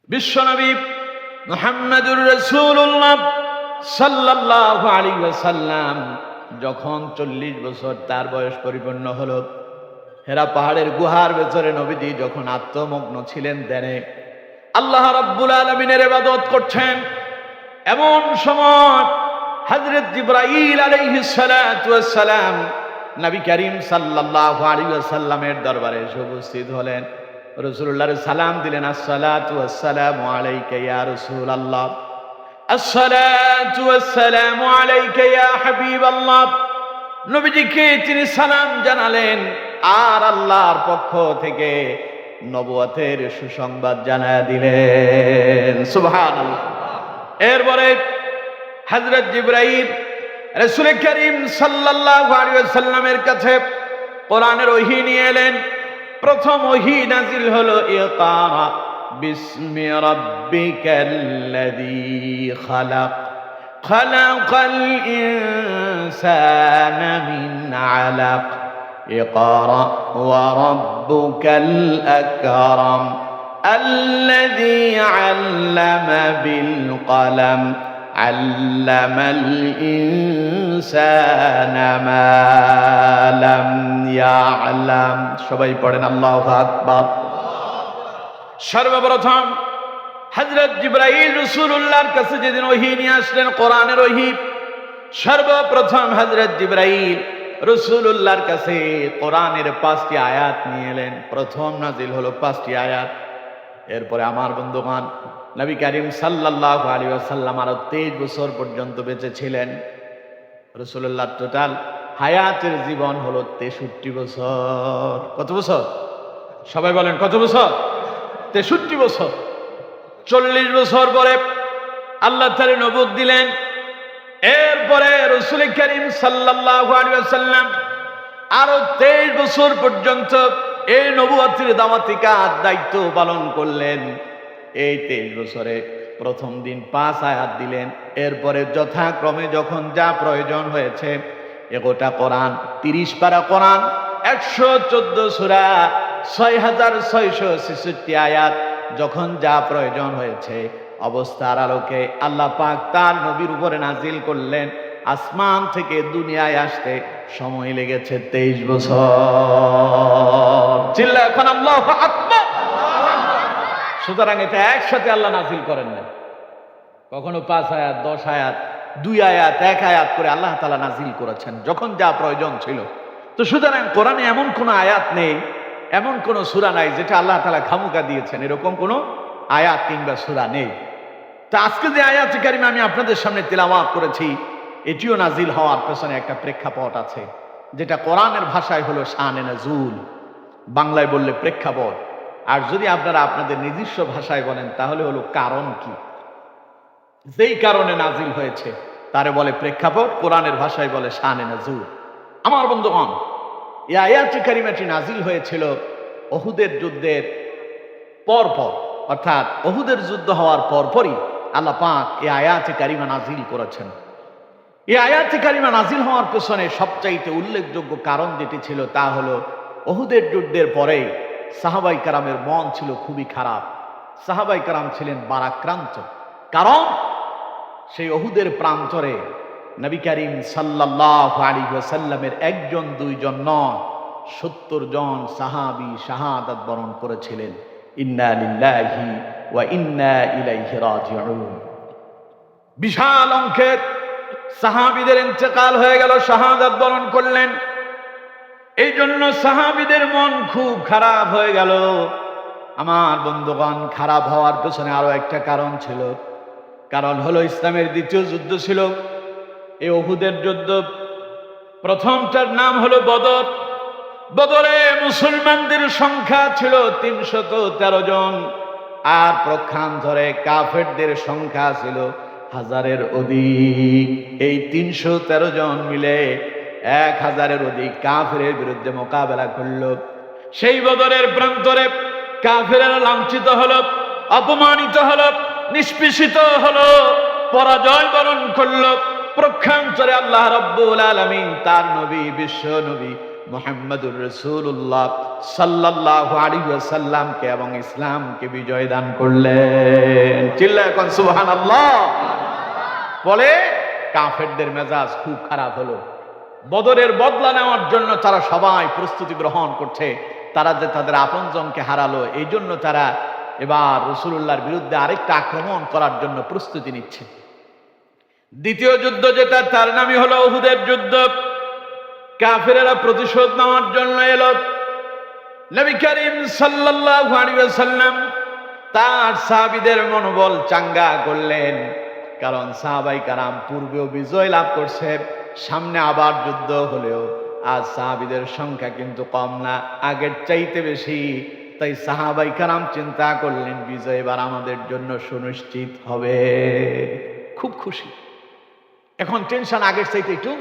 বিশ্বনবী মুহাম্মদুর রাসূলুল্লাহ সাল্লাল্লাহু আলাইহি ওয়াসাল্লাম যখন 40 বছর তার বয়স পরিপূর্ণ হলো, হেরা পাহাড়ের গুহার ভেতরে নবীজি যখন আত্মমগ্ন ছিলেন, ধ্যানে আল্লাহ রাব্বুল আলামিনের ইবাদত করছেন, এমন সময় হযরত জিবরাইল আলাইহিস সালাতু ওয়াস সালাম নবী করিম সাল্লাল্লাহু আলাইহি ওয়াসাল্লামের দরবারে এসে উপস্থিত হলেন। রাসূলুল্লাহর সালাম দিলেন, আসসালাতু ওয়াসসালামু আলাইকা ইয়া রাসূলুল্লাহ, আসসালাতু ওয়াসসালামু আলাইকা ইয়া হাবিবাল্লাহ। নবীজিকে তিনি সালাম জানালেন আর আল্লাহর পক্ষ থেকে নবুয়তের সুসংবাদ জানায়া দিলেন। সুবহানাল্লাহ। এরপরে হযরত জিবরাইল রাসূল করিম সাল্লাল্লাহু আলাইহি ওয়াসাল্লামের কাছে কোরআনের ওহী নিয়ে এলেন। প্রথম ওহী নাজিল হলো, ইকরা বিসমি রাব্বিকাল্লাযী খালাক খালাকাল ইনসানা মিন আলাক ইকরা ওয়া রাব্বুকাল আকরাম আল্লাযী আল্লামা বিল কলম আল্লামাল ইনসানা মা লাম ইয়ালাম। সবাই পড়েন আল্লাহু আকবার। সর্বপ্রথম হযরত জিবরাইল রাসূলুল্লাহর কাছে যেদিন ওহী নিয়ে আসলেন, কোরআনের ওহী, সর্বপ্রথম হযরত জিবরাইল রাসূলুল্লাহর কাছে কোরআনের 5টি আয়াত নিয়ে এলেন। প্রথম নাজিল হলো 5টি আয়াত। এরপরে আমার বন্ধুগণ, নবী করিম সাল্লাল্লাহু আলাইহি ওয়াসাল্লাম আরো 23 বছর পর্যন্ত বেঁচে ছিলেন। রাসূলুল্লাহর টোটাল হায়াতের জীবন হলো 63 বছর। কত বছর? সবাই বলেন কত বছর? 63 বছর। 40 বছর পরে আল্লাহ তাআলা নবুয়ত দিলেন। এরপরে রাসূল করিম সাল্লাল্লাহু আলাইহি ওয়াসাল্লাম আরো 23 বছর পর্যন্ত এই নবুয়তের দাওয়াতি কাজ দায়িত্ব পালন করলেন। এই 23 বছরে প্রথম দিন 5 আয়াত দিলেন। এরপরে যথাক্রমে যখন যা প্রয়োজন হয়েছে, এগোটা কোরআন, 30 পারা কোরআন, 114 সূরা, 6666 আয়াত, যখন যা প্রয়োজন হয়েছে অবস্থার আলোকে আল্লাহ পাক তার নবীর উপরে নাজিল করলেন। আসমান থেকে দুনিয়ায় আসতে সময় লেগেছে 23 বছর। চিল্লা এখন আল্লাহু আকবার। সুতরাং এটা একসাথে আল্লাহ নাজিল করেন না, কখনো 5 আয়াত, 10 আয়াত, 2 আয়াত, 1 আয়াত করে আল্লাহ তাআলা নাজিল করেছেন যখন যা প্রয়োজন ছিল। তো সুতরাং কোরআনে এমন কোনো আয়াত নেই, এমন কোনো সূরা নাই যেটা আল্লাহ তাআলা খামুকা দিয়েছেন, এরকম কোনো আয়াত কিংবা সূরা নেই। তো আজকে যে আয়াত কারিমা আমি আপনাদের সামনে তিলাওয়াত করেছি, এটিও নাজিল হওয়ার পেছনে একটা প্রেক্ষাপট আছে, যেটা কোরআনের ভাষায় হলো শানে নজুল, বাংলায় বললে প্রেক্ষাপট। আর যদি আপনারা আপনাদের নিজস্ব ভাষায় বলেন তাহলে হলো কারণ কি, যেই কারণে নাজিল হয়েছে তারে বলে প্রেক্ষাপট, কোরআনের ভাষায় বলে শানে নজুল। আমার বন্ধুগণ, এই আয়াত কারিমাটি নাজিল হয়েছিল উহুদের যুদ্ধের পরপর, অর্থাৎ উহুদের যুদ্ধ হওয়ার পরপরই আল্লাহ পাক এই আয়াত কারিমা নাজিল করেছেন। এই আয়াত কারিমা নাজিল হওয়ার পেছনে সবচাইতে উল্লেখযোগ্য কারণ যেটি ছিল তা হলো উহুদের যুদ্ধের পরেই সাহাবাই কেরামের মন ছিল খুবই খারাপ। সাহাবাই কেরাম ছিলেন বারাক্রান্ত, কারণ সেই উহুদের প্রান্তরে নবী করিম সাল্লাল্লাহু আলাইহি ওয়াসাল্লামের 1 জন 2 জন নয়, 70 জন সাহাবী শাহাদাত বরণ করেছিলেন। ইন্না লিল্লাহি ওয়া ইন্না ইলাইহি রাজিউন। বিশাল অঙ্কের সাহাবীদের ইন্তেকাল হয়ে গেল, শাহাদাত বরণ করলেন। এই জন্য সাহাবীদের মন খুব খারাপ হয়ে গেল। আমার বন্ধুগণ, খারাপ হওয়ার পেছনে আরো একটা কারণ ছিল। কারণ হলো ইসলামের দ্বিতীয় যুদ্ধ ছিল এই উহুদের যুদ্ধ। প্রথমটার নাম হলো বদর। বদরে মুসলমানদের সংখ্যা ছিল 313 জন, আর পক্ষান্তরে কাফেরদের সংখ্যা ছিল 1000-এর অধিক। এই 313 জন মিলে 1000-এর অধিক কাফেরের বিরুদ্ধে মোকাবেলা করল। সেই বদরের প্রান্তরে কাফেরেরা লাঞ্ছিত হলো, অপমানিত হলো, নিষ্পেষিত হলো, পরাজয় বরণ করল। পক্ষান্তরে আল্লাহ রাব্বুল আলামিন তার নবী, বিশ্ব নবী মুহাম্মদুর রাসূলুল্লাহ সাল্লাল্লাহু আলাইহি ওয়াসাল্লামকে এবং ইসলামকে বিজয় দান করলেন। চিল্লায় এখন সুবহানাল্লাহ। বলে কাফেরদের মেজাজ খুব খারাপ হলো। বদরের বদলা নেওয়ার জন্য তারা সবাই প্রস্তুতি গ্রহণ করছে। তারা যে তাদের আপনজনকে হারালো, এই জন্য তারা এবার রাসূলুল্লাহর বিরুদ্ধে আরেকটা আক্রমণ করার জন্য প্রস্তুতি নিচ্ছে। দ্বিতীয় যুদ্ধ যেটা, তার নামই হলো উহুদের যুদ্ধ। কাফেরেরা প্রতিশোধ নেওয়ার জন্য এলো। নবী করিম সাল্লাল্লাহু আলাইহি ওয়াসাল্লাম তার সাহাবীদের মনোবল চাঙ্গা করলেন, কারণ সাহাবায়ে কেরাম পূর্বেও বিজয় লাভ করছে, সামনে আবার যুদ্ধ হলেও আজ সাহাবীদের সংখ্যা কিন্তু কম না, আগের চাইতে বেশি। তাই সাহাবায়ে কেরাম চিন্তা করলেন বিজয় এবার আমাদের জন্য সুনিশ্চিত হবে। খুব খুশি। এখন টেনশন আগের চাইতে একটু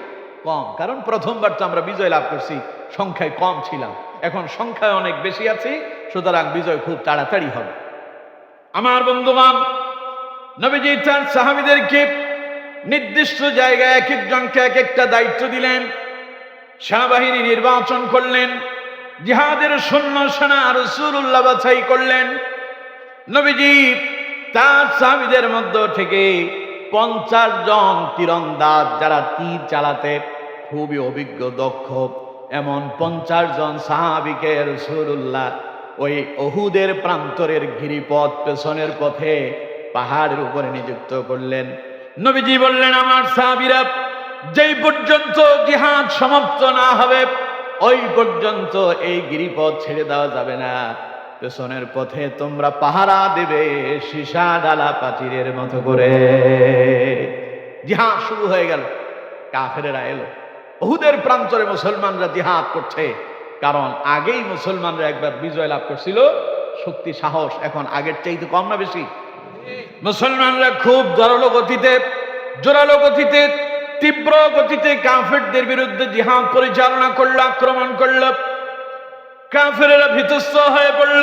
কম, কারণ প্রথমবার তো আমরা বিজয় লাভ করছি, সংখ্যায় কম ছিলাম, এখন সংখ্যায় অনেক বেশি আছি, সুতরাং বিজয় খুব তাড়াতাড়ি হবে। আমার বন্ধুগণ, নবীজি তার সাহাবীদেরকে নির্দিষ্ট জায়গায় এক একজনকে এক একটা দায়িত্ব দিলেন, সেনাবাহিনী নির্বাচন করলেন, জিহাদের সৈন্য সেনা রাসূলুল্লাহ বাছাই করলেন। নবীজি তার সাহাবীদের মধ্য থেকে 50 জন তীরন্দাজ, যারা তীর চালাতে খুবই অভিজ্ঞ দক্ষ, এমন 50 জন সাহাবীকে রাসূলুল্লাহ ওই উহুদের প্রান্তরের গিরিপথ পেছনের পথে পাহাড়ের উপরে নিযুক্ত করলেন। নবীজি বললেন, আমার সাহাবীরা, যেই পর্যন্ত জিহাদ সমাপ্ত না হবে ওই পর্যন্ত এই গিরিপথ ছেড়ে দেওয়া যাবে না। পেছনের পথে তোমরা পাহারা দেবে সীসা ডালা প্রাচীরের মতো করে। জিহাদ শুরু হয়ে গেল। কাফেরেরা এলো। উহুদের প্রান্তরে মুসলমানরা জিহাদ করছে, কারণ আগেই মুসলমানরা একবার বিজয় লাভ করছিল, শক্তি সাহস এখন আগের চাইতে কম না বেশি? মুসলমানরা খুব জোরালো গতিতে তীব্র গতিতে কাফেরদের বিরুদ্ধে জিহাদ পরিচালনা করলো, আক্রমণ করলো। কাফেরেরা ভীতস্ত হয়ে পড়ল।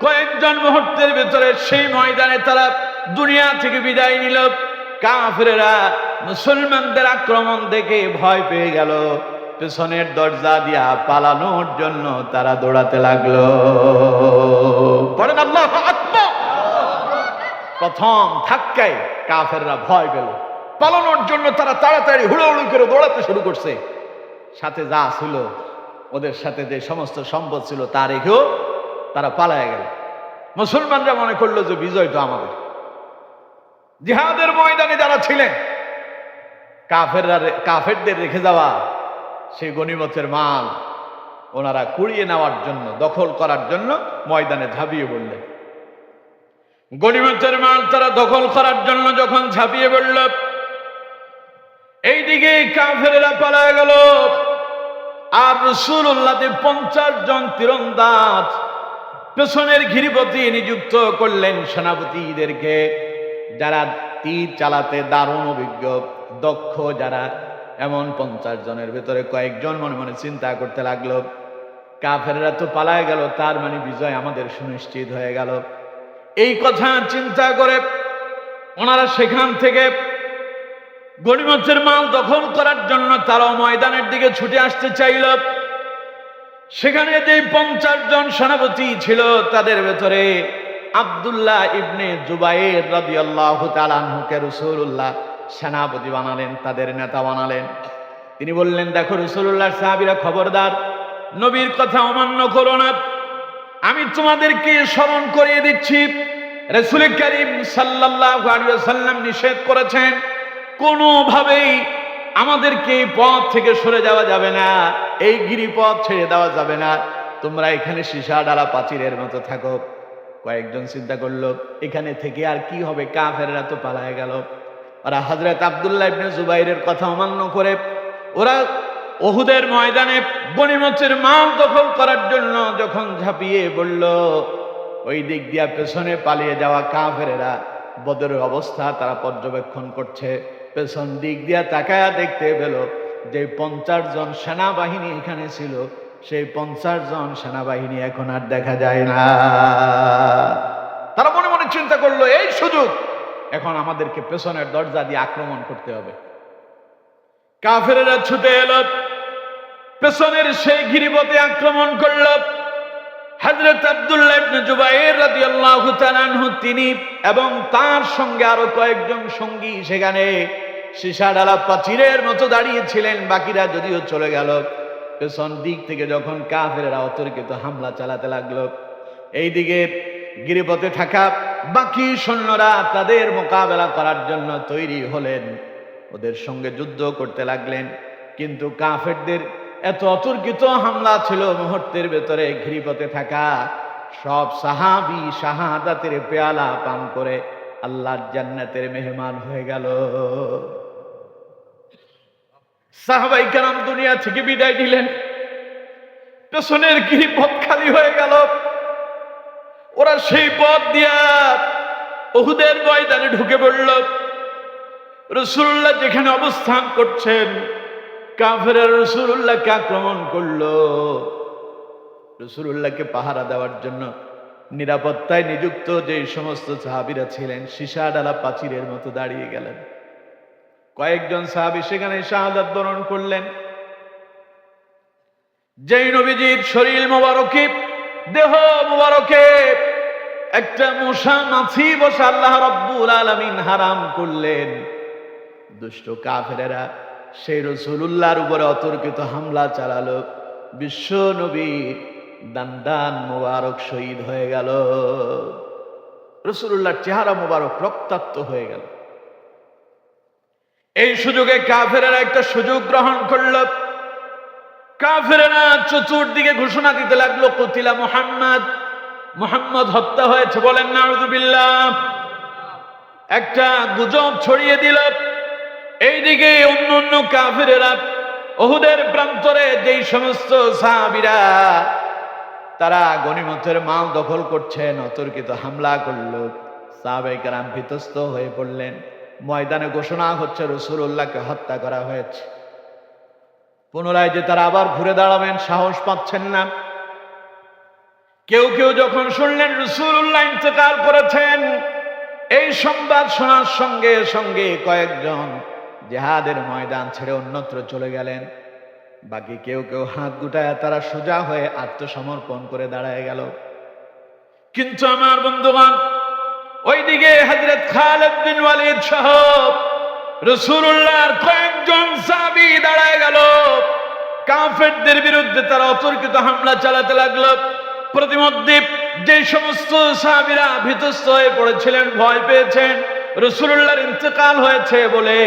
কয়েকজন মুহূর্তের ভিতরে সেই ময়দানে তারা দুনিয়া থেকে বিদায় নিল। কাফেরেরা মুসলমানদের আক্রমণ দেখে ভয় পেয়ে গেল, পেছনের দরজা দিয়া পালানোর জন্য তারা দৌড়াতে লাগলো। পড়েন আল্লাহু আকবার। প্রথম ধাক্কায় কাফেররা ভয় পেল, পালানোর জন্য তারা তাড়াতাড়ি হুড়োহুড়ি করে দৌড়াতে শুরু করছে। সাথে যা ছিল, ওদের সাথে যে সমস্ত সম্পদ ছিল তা রেখেও তারা পালায় গেল। মুসলমানরা মনে করলো যে বিজয় তো আমাদের। জিহাদের ময়দানে যারা ছিলেন, কাফেরদের রেখে যাওয়া সেই গনিমতের মাল ওনারা কুড়িয়ে নেওয়ার জন্য, দখল করার জন্য ময়দানে ঝাঁপিয়ে পড়লেন। গনিমতের মাল তারা দখল করার জন্য যখন ঝাঁপিয়ে পড়ল, এইদিকে কাফেরেরা পালায় গেল। আর রাসূলুল্লাহ 50 জন তীরন্দাজ পেছনের গিরিপথে নিযুক্ত করলেন সেনাপতিদেরকে, যারা তীর চালাতে দারুণ অভিজ্ঞ দক্ষ যারা। এমন 50 জনের ভেতরে কয়েকজন মনে মনে চিন্তা করতে লাগলো, কাফেররা তো পালায় গেল, তার মানে বিজয় আমাদের সুনিশ্চিত হয়ে গেল। এই কথা চিন্তা করে ওনারা সেখান থেকে গনিমতের মাল দখল করার জন্য তারাও ময়দানের দিকে ছুটে আসতে চাইল। সেখানে যে 50 জন সেনাপতি ছিল, তাদের ভেতরে আব্দুল্লাহ ইবনে জুবাইর রাদিয়াল্লাহু তাআলা আনহুকে রাসূলুল্লাহ সেনাপতি বানালেন, তাদের নেতা বানালেন। তিনি বললেন, দেখো রাসূলুল্লাহর সাহাবীরা, খবরদার নবীর কথা অমান্য করো না। আমি তোমাদেরকে স্মরণ করিয়ে দিচ্ছি, রাসূল করিম সাল্লাল্লাহু আলাইহি ওয়াসাল্লাম নিষেধ করেছেন, কোনোভাবেই আমাদেরকে এই পথ থেকে সরে যাওয়া যাবে না, এই গিরিপথ ছেড়ে দেওয়া যাবে না, তোমরা এখানে সীসা ডালা প্রাচীরের মতো থাকো। কয়েকজন চিন্তা করলো, এখানে থেকে আর কি হবে, কাফেররা তো পালায় গেল। ওরা হযরত আব্দুল্লাহ ইবনে জুবাইরের কথা অমান্য করে ওরা উহুদের ময়দানে গনিমতের মাল দখল করার জন্য যখন ঝাঁপিয়ে পড়ল, ওই দিক দিয়া পেছনে পালিয়ে যাওয়া কাফেরেরা বদরের অবস্থা তারা পর্যবেক্ষণ করছে। পেছন দিক দিয়া তাকায়া দেখতে পেল যে 50 জন সেনাবাহিনী এখানে ছিল, সেই 50 জন সেনাবাহিনী এখন আর দেখা যায় না। তারা মনে মনে চিন্তা করলো, এই সুযোগ, এখন আমাদেরকে পেছনের দরজা দিয়ে আক্রমণ করতে হবে। কাফেরেরা ছুটে এলো, পেছনের সেই গিরিপথে আক্রমণ করল। হযরত আব্দুল্লাহ ইবনে জুবাইর রাদিয়াল্লাহু তাআলা আনহু তিনি এবং তার সঙ্গে আরো কয়েকজন সঙ্গী সেখানে সীসা ডালা প্রাচীরের মতো দাঁড়িয়েছিলেন। বাকিরা যদিও চলে গেল, পেছন দিক থেকে যখন কাফেররা অতর্কিত হামলা চালাতে লাগলো, এইদিকে গিরিপথে থাকা বাকি সৈন্যরা তাদের মোকাবেলা করার জন্য তৈরি হলেন, ওদের সঙ্গে যুদ্ধ করতে লাগলেন। কিন্তু কাফেরদের এত অতর্কিত হামলা ছিল, মুহূর্তের ভেতরে গিরিপথে থাকা সব সাহাবী শাহাদাতের পেয়ালা পান করে আল্লাহর জান্নাতের মেহমান হয়ে গেল। সাহাবায়ে কেরাম দুনিয়া থেকে বিদায় দিলেন, পেছনের গিরিপথ খালি হয়ে গেল। ওরা সেই পথ দিয়া উহুদের ময়দানে ঢুকে পড়ল। রাসূলুল্লাহ যেখানে অবস্থান করছেন, কাফেররা রাসূলুল্লাহকে আক্রমণ করলো। রাসূলুল্লাহকে পাহারা দেওয়ার জন্য নিরাপত্তায় নিযুক্ত যে সমস্ত সাহাবীরা ছিলেন সীসা ডালা প্রাচীরের মতো দাঁড়িয়ে গেলেন। কয়েকজন সাহাবী সেখানে শাহাদাত বরণ করলেন। যেই নবীজির শরীর মোবারকে, দেহ মোবারকে একটা মশা মাছি বসা আল্লাহ রাব্বুল আলামিন হারাম করলেন, দুষ্ট কাফেরেরা সেই রাসূলুল্লাহর উপরে অতর্কিত হামলা চালালো। বিশ্ব নবীর দান্দান মোবারক শহীদ হয়ে গেল, রাসূলুল্লাহর চেহারা মোবারক রক্তাক্ত হয়ে গেল। এই সুযোগে কাফেরেরা একটা সুযোগ গ্রহণ করল। কাফেরেরা চতুর্দিকে ঘোষণা দিতে লাগলো, কুতিলা মুহাম্মদ, মুহাম্মদ হত্যা হয়েছে, বলেন নাউযুবিল্লাহ। একটা গুজব ছড়িয়ে দিল। এইদিকে অন্য অন্য কাফেরেরা উহুদের প্রান্তরে যেই সমস্ত সাহাবীরা তারা গনিমতের মাল দখল করছেন, অতর্কিত হামলা করলো। সাহাবায়ে কেরাম ভীতস্ত হয়ে পড়লেন। ময়দানে ঘোষণা হচ্ছে রাসূলুল্লাহকে হত্যা করা হয়েছে। পুনরায় যে তারা আবার ঘুরে দাঁড়াবেন সাহস পাচ্ছেন না। কেউ কেউ যখন শুনলেন রাসূলুল্লাহ ইন্তেকাল করেছেন, এই সংবাদ শোনার সঙ্গে সঙ্গে কয়েকজন জিহাদের ময়দান ছেড়ে অন্যত্র চলে গেলেন। বাকি কেউ কেউ হাত গুটায় তারা সোজা হয়ে আত্মসমর্পণ করে দাঁড়ায় গেল। কিন্তু আমার বন্ধুগণ, ওইদিকে হযরত খালিদ বিন ওয়ালিদ সহ রাসূলুল্লাহর কয়েকজন সাহাবী দাঁড়ায় গেল। কাফেরদের বিরুদ্ধে তারা অতর্কিত হামলা চালাতে লাগলো। প্রতিমধ্যে যে সমস্ত সাহাবীরা ভীতস্ত হয়ে পড়েছিলেন, ভয় পেয়েছেন, রাসূলুল্লাহর ইন্তেকাল হয়েছে বলে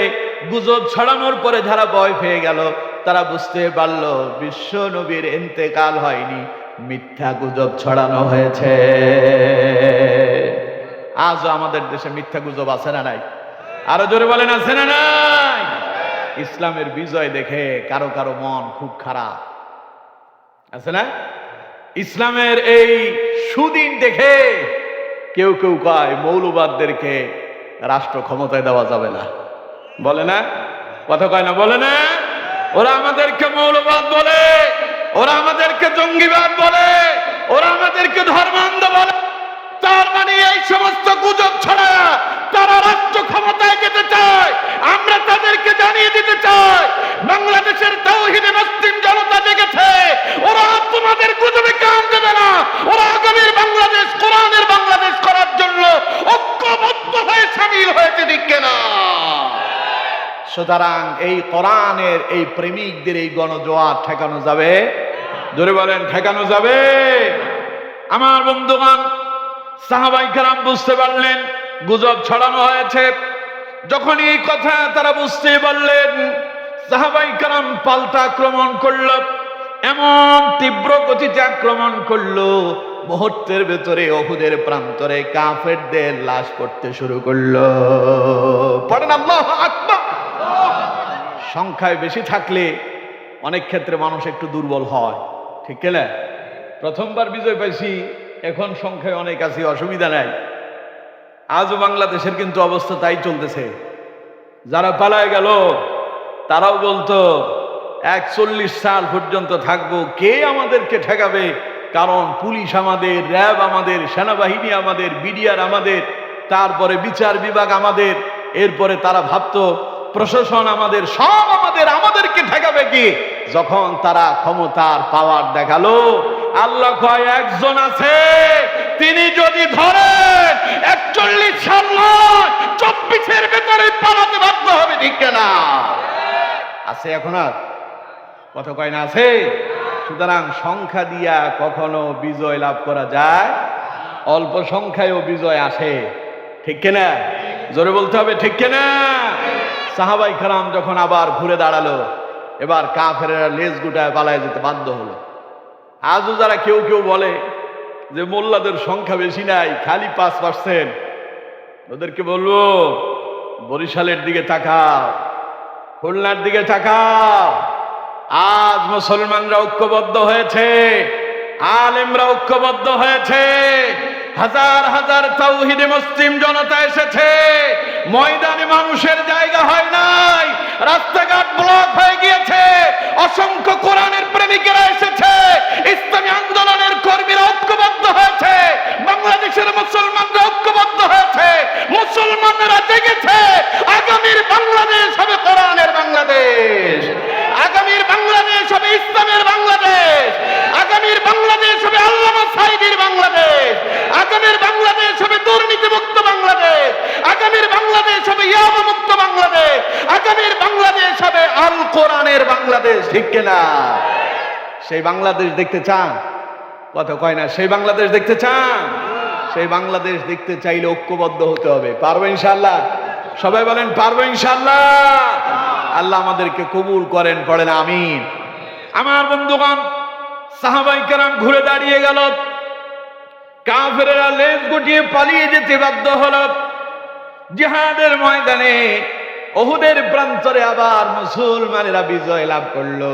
গুজব ছড়ানোর পরে যারা ভয় পেয়ে গেল, তারা বুঝতে পারল বিশ্ব নবীর ইন্তেকাল হয়নি, মিথ্যা গুজব ছড়ানো হয়েছে। আজও আমাদের দেশে মিথ্যা গুজব আছে না নাই? আরো জোরে বলেন, আছে না নাই? ইসলামের বিজয় দেখে কারো কারো মন খুব খারাপ, আছে না? ইসলামের এই সুদিন দেখে কেউ কেউ কয় মৌলবাদদেরকে রাষ্ট্র ক্ষমতায় দেওয়া যাবে না, বলে না? কথা কয় না, বলে না? ওরা আমাদেরকে মৌলবাদ বলে, ওরা আমাদেরকে জঙ্গিবাদ বলে, ওরা আমাদেরকে ধর্মান্ধ বলে। তার মানে এই সমস্ত গুজব ছড়া তারা রাষ্ট্র ক্ষমতায় যেতে চায়। আমরা তাদেরকে জানিয়ে দিতে চাই, বাংলাদেশের তাওহীদে মুসলিম জনতা জেগেছে, ওরা তোমাদের গুজবে কান দেবে না। ওরা আগামীর বাংলাদেশ, কোরআনের বাংলাদেশ করার জন্য ঐক্যবদ্ধ হয়ে শামিল হয়েছে, ঠিক কিনা? সুতরাং এই কোরআনের এই প্রেমিকদের এই গণজোয়ার ঠেকানো যাবে? জোরে বলেন, ঠেকানো যাবে? আমার বন্ধুগণ, সাহাবায়ে কেরাম বুঝতে পারলেন গুজব ছড়ানো হয়েছে। যখন এই কথা তারা বুঝতে পারলেন, সাহাবায়ে কেরাম পাল্টা আক্রমণ করল। এমন তীব্র গতিতে আক্রমণ করলো, মুহূর্তের ভেতরে উহুদের প্রান্তরে কাফেরদের লাশ পড়তে শুরু করলো। পড়েন আল্লাহু আকবার। সংখ্যায় বেশি থাকলে অনেক ক্ষেত্রে মানুষ একটু দুর্বল হয়, ঠিক কিনা? প্রথমবার বিজয় পাইছি, এখন সংখ্যায় অনেক আছি, অসুবিধা নাই। আজও বাংলাদেশের কিন্তু অবস্থা তাই চলতেছে। যারা পালায় গেল তারাও বলতো 41 সাল পর্যন্ত থাকবো, কে আমাদেরকে ঠেকাবে? কারণ পুলিশ আমাদের, র্যাব আমাদের, সেনাবাহিনী আমাদের, বিডিআর আমাদের, তারপরে বিচার বিভাগ আমাদের, এরপরে তারা ভাবতো প্রশাসন আমাদের, সব আমাদের, আমাদেরকে ঠেকাবে কি? যখন তারা ক্ষমতার পাওয়ার দেখালো, আল্লাহ কয় একজন আছে, তিনি যদি ধরেন 41 সাল নয় 24-এর ভেতরে পালাতে বাধ্য হবে। ঠিক না? আছে এখন আর কত কয় না আছে। সুতরাং সংখ্যা দিয়া কখনো বিজয় লাভ করা যায়? অল্প সংখ্যায়ও বিজয় আসে। ঠিক কিনা? জোরে বলতে হবে ঠিক কিনা? সাহাবাই কেরাম যখন আবার ঘুরে দাঁড়ালো, এবার কাফেরেরা লেজ গুটায় পালায় যেতে বাধ্য হলো। আজও যারা কেউ কেউ বলে যে মোল্লাদের সংখ্যা বেশি নাই, খালি 5%, ওদেরকে বলবো বরিশালের দিকে তাকাও, খুলনার দিকে তাকাও। আজ মুসলমানরা ঐক্যবদ্ধ হয়েছে, আলেমরা ঐক্যবদ্ধ হয়েছে, হাজার হাজার তাওহীদে মুসলিম জনতা এসেছে। ময়দানে মানুষের জায়গা হয় নাই, রাস্তাঘাট ব্লক হয়ে গিয়েছে। অসংখ্য কোরআনের প্রেমিকেরা এসেছে, ইসলামী আন্দোলনের কর্মীরা ঐক্যবদ্ধ হয়েছে, বাংলাদেশের মুসলমানরা ঐক্যবদ্ধ হয়েছে। মুসলমানরা জেগেছে, আগামীর বাংলাদেশ হবে কোরআনের বাংলাদেশ, আগামীর বাংলাদেশ হবে ইসলামের বাংলাদেশ, আগামীর বাংলাদেশ হবে আল্লামা সাঈদীর বাংলাদেশ, আগামীর বাংলাদেশ হবে দুর্নীতিমুক্ত বাংলাদেশ, আগামীর বাংলাদেশ হবে ইয়াবা মুক্ত বাংলাদেশ, আগামীর বাংলাদেশ হবে আল কোরআনের বাংলাদেশ। ঠিক কিনা? সেই বাংলাদেশ দেখতে চান? কত কয় না সেই বাংলাদেশ দেখতে চান? সেই বাংলাদেশ দেখতে চাইলে ঐক্যবদ্ধ হতে হবে। পারবো ইনশাআল্লাহ? সবাই বলেন পারবো ইনশাআল্লাহ। আল্লাহ আমাদেরকে কবুল করেন, পড়েন আমিন। আমার বন্ধুগণ, সাহাবাই কেরাম ঘুরে দাঁড়িয়ে গেল, কাফেরেরা লেজ গুটিয়ে পালিয়ে যেতে বাধ্য হলো। জিহাদের ময়দানে উহুদের প্রান্তরে আবার মুসলমানেরা বিজয় লাভ করলো।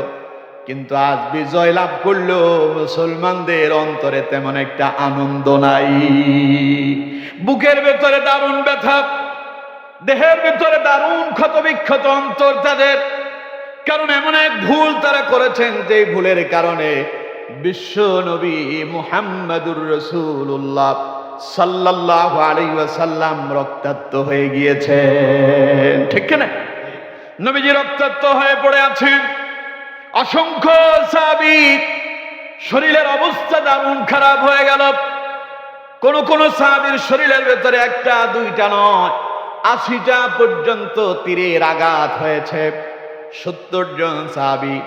কিন্তু আজ বিজয় লাভ করলো, মুসলমানদের অন্তরে তেমন একটা আনন্দ নাই। বুকের ভেতরে দারুণ ব্যথা, দেহের ভিতরে দারুণ ক্ষতবিক্ষত অন্তর তাদের। কারণ এমন এক ভুল তারা করেছেন, যে ভুলের কারণে বিশ্ব নবী মুহাম্মাদুর রাসূলুল্লাহ সাল্লাল্লাহু আলাইহি ওয়াসাল্লাম রক্তাক্ত হয়ে গিয়েছেন। ঠিক না? নবীজি রক্তাক্ত হয়ে পড়ে আছেন। অসংখ্য সাহাবী শরীরের অবস্থা দারুণ খারাপ হয়ে গেল। কোন কোন সাহাবীর শরীরের ভেতরে একটা দুইটা নয়, 80টা পর্যন্ত তীরের আঘাত হয়েছে। 70 জন সাহাবী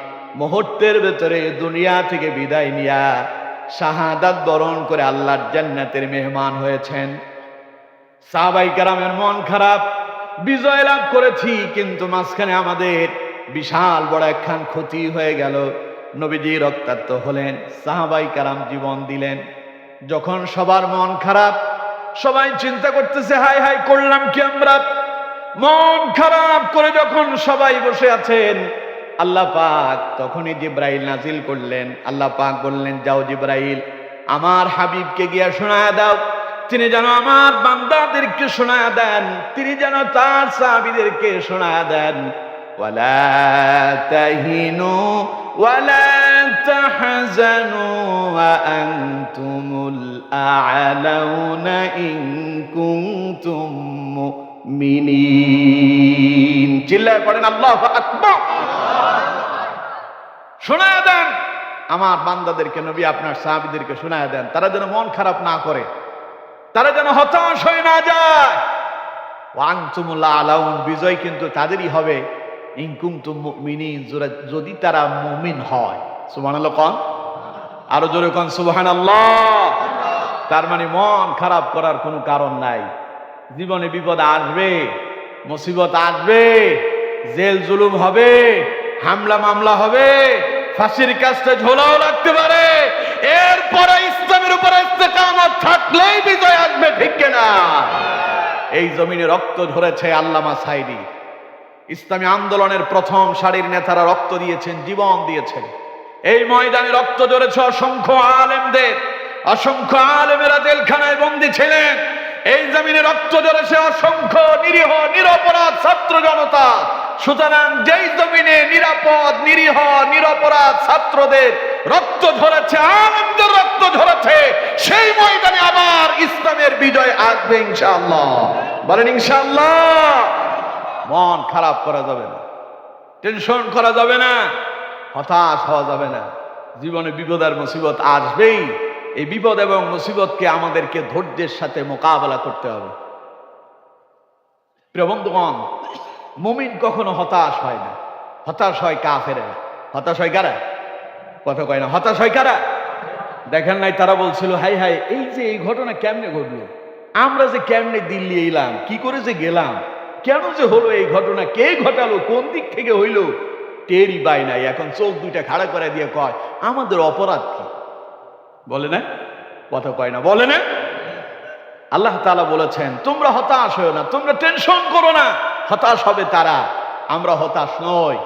মুহূর্তের ভেতরে দুনিয়া থেকে বিদায় নিয়া শাহাদাত বরণ করে আল্লাহর জান্নাতের মেহমান হয়েছেন। সাহাবাই কেরামের মন খারাপ, বিজয় লাভ করেছি কিন্তু মাঝখানে আমাদের বিশাল বড় একখান ক্ষতি হয়ে গেল। নবীজি রক্তাক্ত হলেন, সাহাবাই কেরাম জীবন দিলেন। যখন সবার মন খারাপ, সবাই চিন্তা করতেছে হায় হায় করলাম কি আমরা। মন খারাপ করে যখন সবাই বসে আছেন, আল্লাহ পাক তখনই জিবরাইল নাজিল করলেন। আল্লাহ পাক বললেন, যাও জিবরাইল, আমার হাবিবকে গিয়া শোনায়া দাও, তিনি যেন আমার বান্দাদেরকে শোনায়া দেন, তিনি যেন তার সাহাবীদেরকে শোনায়া দেন, ওয়ালা তাহিনু ওয়ালা তাহজানু ওয়া আনতুমুল আ'লাউনা ইন কুনতুম মুমিনিন। চিল্লায় পড়েন আল্লাহু আকবার। শোনায়া দেন আমার বান্দাদেরকে, নবী আপনার সাহাবীদেরকে শোনায়া দেন, তারা যেন মন খারাপ না করে, তারা যেন হতাশ হয়ে না যায়। ওয়া আনতুমুল আ'লাউন, বিজয় কিন্তু তাদেরই হবে, ইন কুনতুম মুমিনিন, যদি তারা মুমিন হয়। সুবহানাল্লাহ কোন, আরো জোরে কোন সুবহানাল্লাহ। তার মানে মন খারাপ করার কোনো কারণ নাই। জীবনে বিপদ আসবে, মুসিবত আসবে, জেল জুলুম হবে, হামলা মামলা হবে, ফাঁসির কাছে ঝোলাও লাগতে পারে। এরপরে ইসলামের উপরে ইস্তেকামত থাকলেই বিজয় আসবে। ঠিক কিনা? এই জমিনে রক্ত ঝরেছে আল্লামা সাঈদী, ইসলামী আন্দোলনের প্রথম সারির নেতারা রক্ত দিয়েছেন, জীবন দিয়েছেন। এই ময়দানে রক্ত ঝরেছে অসংখ্য আলেমদের, অসংখ্য আলেমেরা জেলখানায় বন্দী ছিলেন। এই জমিনে রক্ত ঝরেছে অসংখ্য নিরীহ নিরপরাধ ছাত্র জনতা। সুতরাং যেই জমিনে নিরাপদ নিরীহ নিরপরাধ ছাত্রদের রক্ত ঝরেছে, আলেমদের রক্ত ঝরেছে, সেই ময়দানে আবার ইসলামের বিজয় আসবে ইনশাআল্লাহ। বলেন ইনশাআল্লাহ। মন খারাপ করা যাবে না, টেনশন করা যাবে না। হতাশ হওয়া যাবে না। জীবনে বিপদ আর মুসিবত আসবেই। এই বিপদ এবং মুসিবতকে আমাদেরকে ধৈর্যের সাথে মোকাবেলা করতে হবে। প্রিয় বন্ধুগণ, মুমিন কখনো হতাশ হয় না। হতাশ হয় কাফেরেরা। হতাশ হয় কারা? কথা কয় না। হতাশ হয় কারা? দেখেন নাই, তারা বলছিল হাই হাই, এই যে এই ঘটনা কেমনে ঘটলো, আমরা যে কেমনে দিল্লি এলাম, কি করে যে গেলাম, কেন যে হলো এই ঘটনা, কে ঘটালো, কোন দিক থেকে হইলো, টেরই পাই নাই। এখন চোখ দুইটা খাড়া করে দিয়ে কয় আমাদের অপরাধ কি? বলে না? কথা কয় না, বলে না? আল্লাহ তাআলা বলেছেন তোমরা হতাশ হও না, তোমরা টেনশন করো না। হতাশ হবে তারা, আমরা হতাশ নই।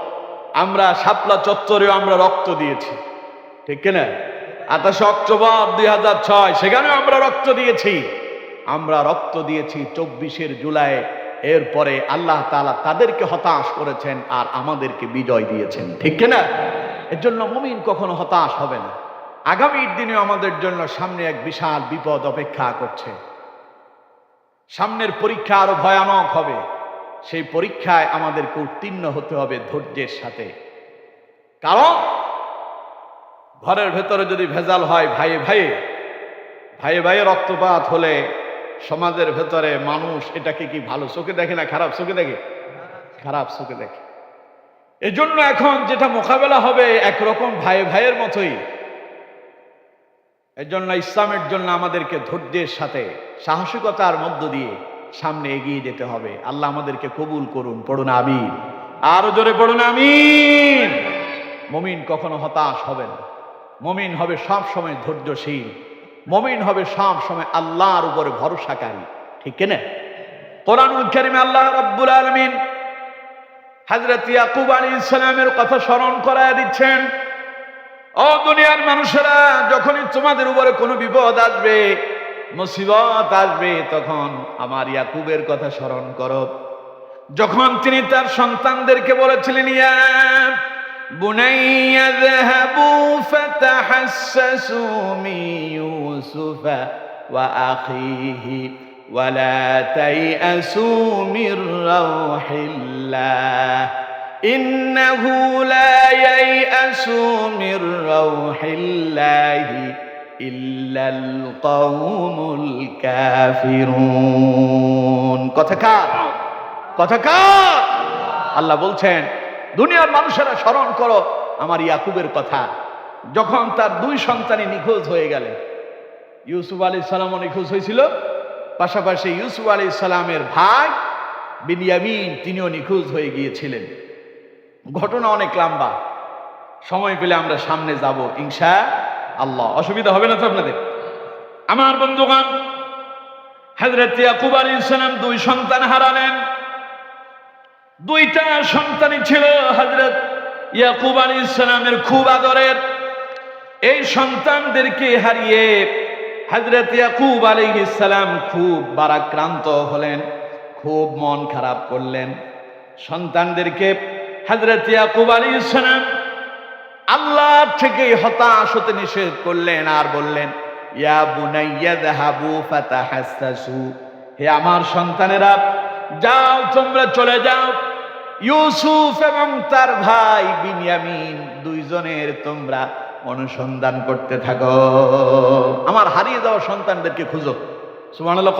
আমরা শাপলা চত্বরেও আমরা রক্ত দিয়েছি, ঠিক কিনা? 28 অক্টোবর 2006 সেখানেও আমরা রক্ত দিয়েছি। আমরা রক্ত দিয়েছি 24 জুলাই। এরপরে আল্লাহ তাআলা তাদেরকে হতাশ করেছেন আর আমাদেরকে বিজয় দিয়েছেন, ঠিক কিনা? এর জন্য মুমিন কখনো হতাশ হবে না। আগামীর দিনে আমাদের জন্য সামনে এক বিশাল বিপদ অপেক্ষা করছে। সামনের পরীক্ষা আরো ভয়ানক হবে। সেই পরীক্ষায় আমাদেরকে উত্তীর্ণ হতে হবে ধৈর্যের সাথে। কারণ ঘরের ভেতরে যদি ভেজাল হয়, ভাইয়ে ভাইয়ে রক্তপাত হলে সমাজের ভেতরে মানুষ এটাকে কি ভালো চোখে দেখে না খারাপ চোখে দেখে? খারাপ চোখে দেখে। এজন্য এখন যেটা মোকাবেলা হবে একরকম ভাইয়ের মতোই। এজন্য ইসলামের জন্য আমাদেরকে ধৈর্যের সাথে সাহসিকতার মধ্য দিয়ে সামনে এগিয়ে যেতে হবে। আল্লাহ আমাদেরকে কবুল করুন। পড়ুন আমিন। আরো জোরে পড়ুন আমিন। মুমিন কখনো হতাশ হবে না। মুমিন হবে সব সময় ধৈর্যশীল। মুমিন হবে সব সময় আল্লাহর উপরে ভরসাকারী, ঠিক কিনা? কোরআনুল কারীমে আল্লাহ রাব্বুল আলামিন হযরত ইয়াকুব আলাইহিস সালামের কথা স্মরণ করায় দিচ্ছেন। ও দুনিয়ার মানুষেরা, যখনই তোমাদের উপরে কোনো বিপদ আসবে, মুসিবত আসবে, তখন আমার ইয়াকুবের কথা স্মরণ করো। যখন তিনি তার সন্তানদেরকে বলেছিলেন ইয়া বুনাইয়া যাহাবু ফাতাহাসসু মিন ইউসুফা ওয়া আখিহি ওয়া লা তাইআসু মির রাউহিল্লাহ ইন্নাহু লা ইয়াইআসু মির রাউহিল্লাহি ইল্লাল কওমুল কাফিরুন। কথা কার? আল্লাহ বলছেন দুনিয়ার মানুষেরা স্মরণ করো আমার ইয়াকুবের কথা। যখন তার দুই সন্তানই নিখোঁজ হয়ে গেলেন, ইউসুফ আলাইহিস সালামও নিখোঁজ হয়েছিল, পাশাপাশি ইউসুফ আলাইহিস সালামের ভাই বিনিয়ামিন তিনিও নিখোঁজ হয়ে গিয়েছিলেন। ঘটনা অনেক লম্বা, সময় পেলে আমরা সামনে যাব ইনশাআল্লাহ। অসুবিধা হবে না তো আপনাদের? আমার বন্ধুগণ, হযরত ইয়াকুব আলাইহিস সালাম দুই সন্তান হারালেন। দুইটা সন্তানই ছিল হযরত ইয়াকুব আলাইহিস সালামের খুব আদরের। এই সন্তানদেরকে হারিয়ে হযরত ইয়াকুব আলাইহিস সালাম খুব ভারাক্রান্ত হলেন, খুব মন খারাপ করলেন। সন্তানদেরকে হযরত ইয়াকুব আলাইহিস সালাম আল্লাহ থেকে হতাশ হতে নিষেধ করলেন আর বললেন ইয়া বুনাইয়া যাহাবু ফাতাহাসসু, হে আমার সন্তানেরা, যাও তোমরা চলে যাও, ইউসুফ এবং তার ভাই বিনিয়ামিন দুইজনের তোমরা অনুসন্ধান করতে থাকো। আমার হারিয়ে যাওয়া সন্তানদেরকে খুঁজো। সুবহানাল্লাহ।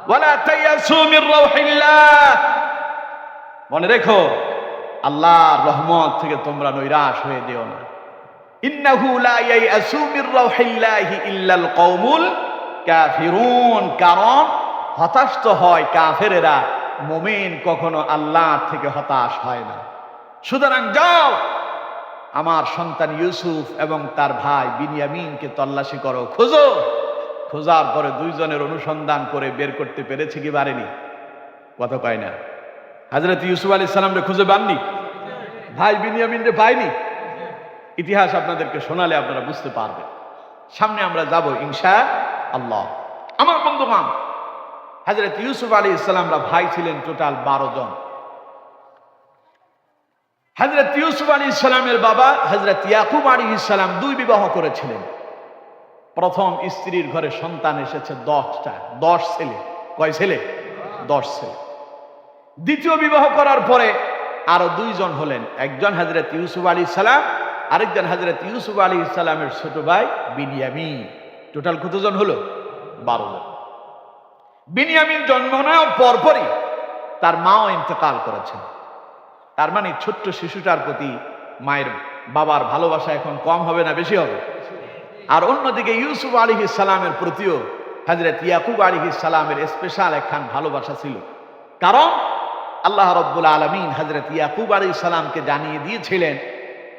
ওয়ালা তাইয়াসু মির রাউহিল্লাহ, মনে রেখো আল্লাহর রহমত থেকে তোমরা নৈরাশ হয়ে যেও না। ইন্নাহু লা ইয়াইআসু মির রাউহিল্লাহি ইল্লাল কওমুল কাফিরুন, কারণ হতাশ তো হয় কাফেরেরা, মুমিন কখনো আল্লাহ থেকে হতাশ হয় না। সুতরাং যাও, আমার সন্তান ইউসুফ এবং তার ভাই বিনিয়ামিনকে তল্লাশি করো, খোঁজো। খোঁজার পরে দুইজনের অনুসন্ধান করে বের করতে পেরেছে কি পারেনি? কথা কয় না। হযরত ইউসুফ আলাইহিস সালামকে খুঁজে পাননি, ভাই বিনিয়ামিনকে পায়নি। ইতিহাস আপনাদেরকে শোনালে আপনারা বুঝতে পারবেন। সামনে আমরা যাব ইনশাআল্লাহ। আমার বন্ধুগণ, হযরত ইউসুফ আলাইহিস সালামরা ভাই ছিলেন টোটাল 12 জন। হযরত ইউসুফ আলাইহিস সালামের বাবা হযরত ইয়াকুব আলাইহিস সালাম 2 বিবাহ করেছিলেন। প্রথম স্ত্রীর ঘরে সন্তান এসেছে 10টা, 10 ছেলে। কয় ছেলে? 10 ছেলে। দ্বিতীয় বিবাহ করার পরে আরো দুইজন হলেন, একজন হযরত ইউসুফ আলাইহিস সালাম, আরেকজন হযরত ইউসুফ আলাইহিস সালামের ছোট ভাই বিনিয়ামিন। টোটাল কতজন হলো? 12 জন। বিনিয়ামিন জন্ম নেওয়ার পরপরই তার মাও ইন্তেকাল করেছেন। তার মানে ছোট্ট শিশুটার প্রতি মায়ের বাবার ভালোবাসা এখন কম হবে না বেশি হবে? আর অন্যদিকে ইউসুফ আলাইহিস সালামের প্রতিও হযরত ইয়াকুব আলাইহিস সালামের স্পেশাল একখান ভালোবাসা ছিল। কারণ আল্লাহ রাব্বুল আলামিন হযরত ইয়াকুব আলাইহিস সালামকে জানিয়ে দিয়েছিলেন,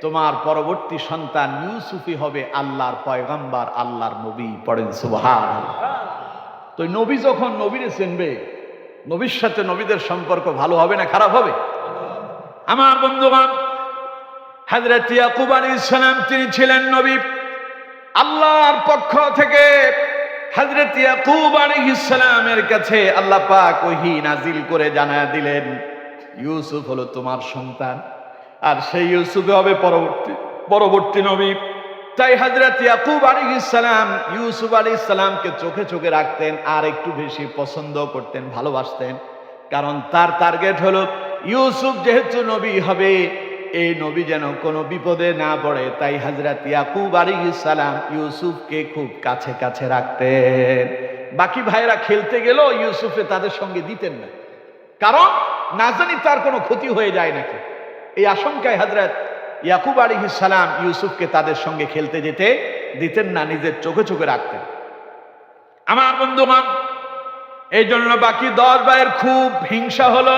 তোমার পরবর্তী সন্তান ইউসুফই হবে আল্লাহর পয়গম্বর, আল্লাহর নবী। পড়েন সুবহানাল্লাহ। তো নবী যখন নবীরে চিনবে, নবীর সাথে নবীদের সম্পর্ক ভালো হবে না খারাপ হবে? আমার বন্ধুগণ, হযরত ইয়াকুব আলাইহিস সালাম তিনি ছিলেন নবী। আল্লাহর পক্ষ থেকে হযরত ইয়াকুব আলাইহিস সালামের কাছে আল্লাহ পাক ওহী নাজিল করে জানায়া দিলেন, ইউসুফ হলো তোমার সন্তান, আর সেই ইউসুফ হবে পরবর্তী নবী। তাই হযরত ইয়াকুব আলাইহিস সালাম ইউসুফ আলাইহিস সালামকে চোখে চোখে রাখতেন, আর একটু বেশি পছন্দ করতেন, ভালোবাসতেন। কারণ তার টার্গেট হলো ইউসুফ যেহেতু নবী হবে, এই নবী যেন কোনো বিপদে না পড়ে। তাই হযরত ইয়াকুব আলাইহিস সালাম ইউসুফকে খুব কাছে কাছে রাখতেন। বাকি ভাইরা খেলতে গেলেও ইউসুফে তাদের সঙ্গে দিতেন না, কারণ না জানি তার কোনো ক্ষতি হয়ে যায় নাকি, এই আশঙ্কায় হযরত ইয়াকুব আলাইহিস সালাম ইউসুফকে তাদের সঙ্গে খেলতে যেতে দিতেন না, নিজের চোখে চোখে রাখতেন। আমার বন্ধুগণ, এই জন্য বাকি 10 ভাইয়ের খুব হিংসা হলো।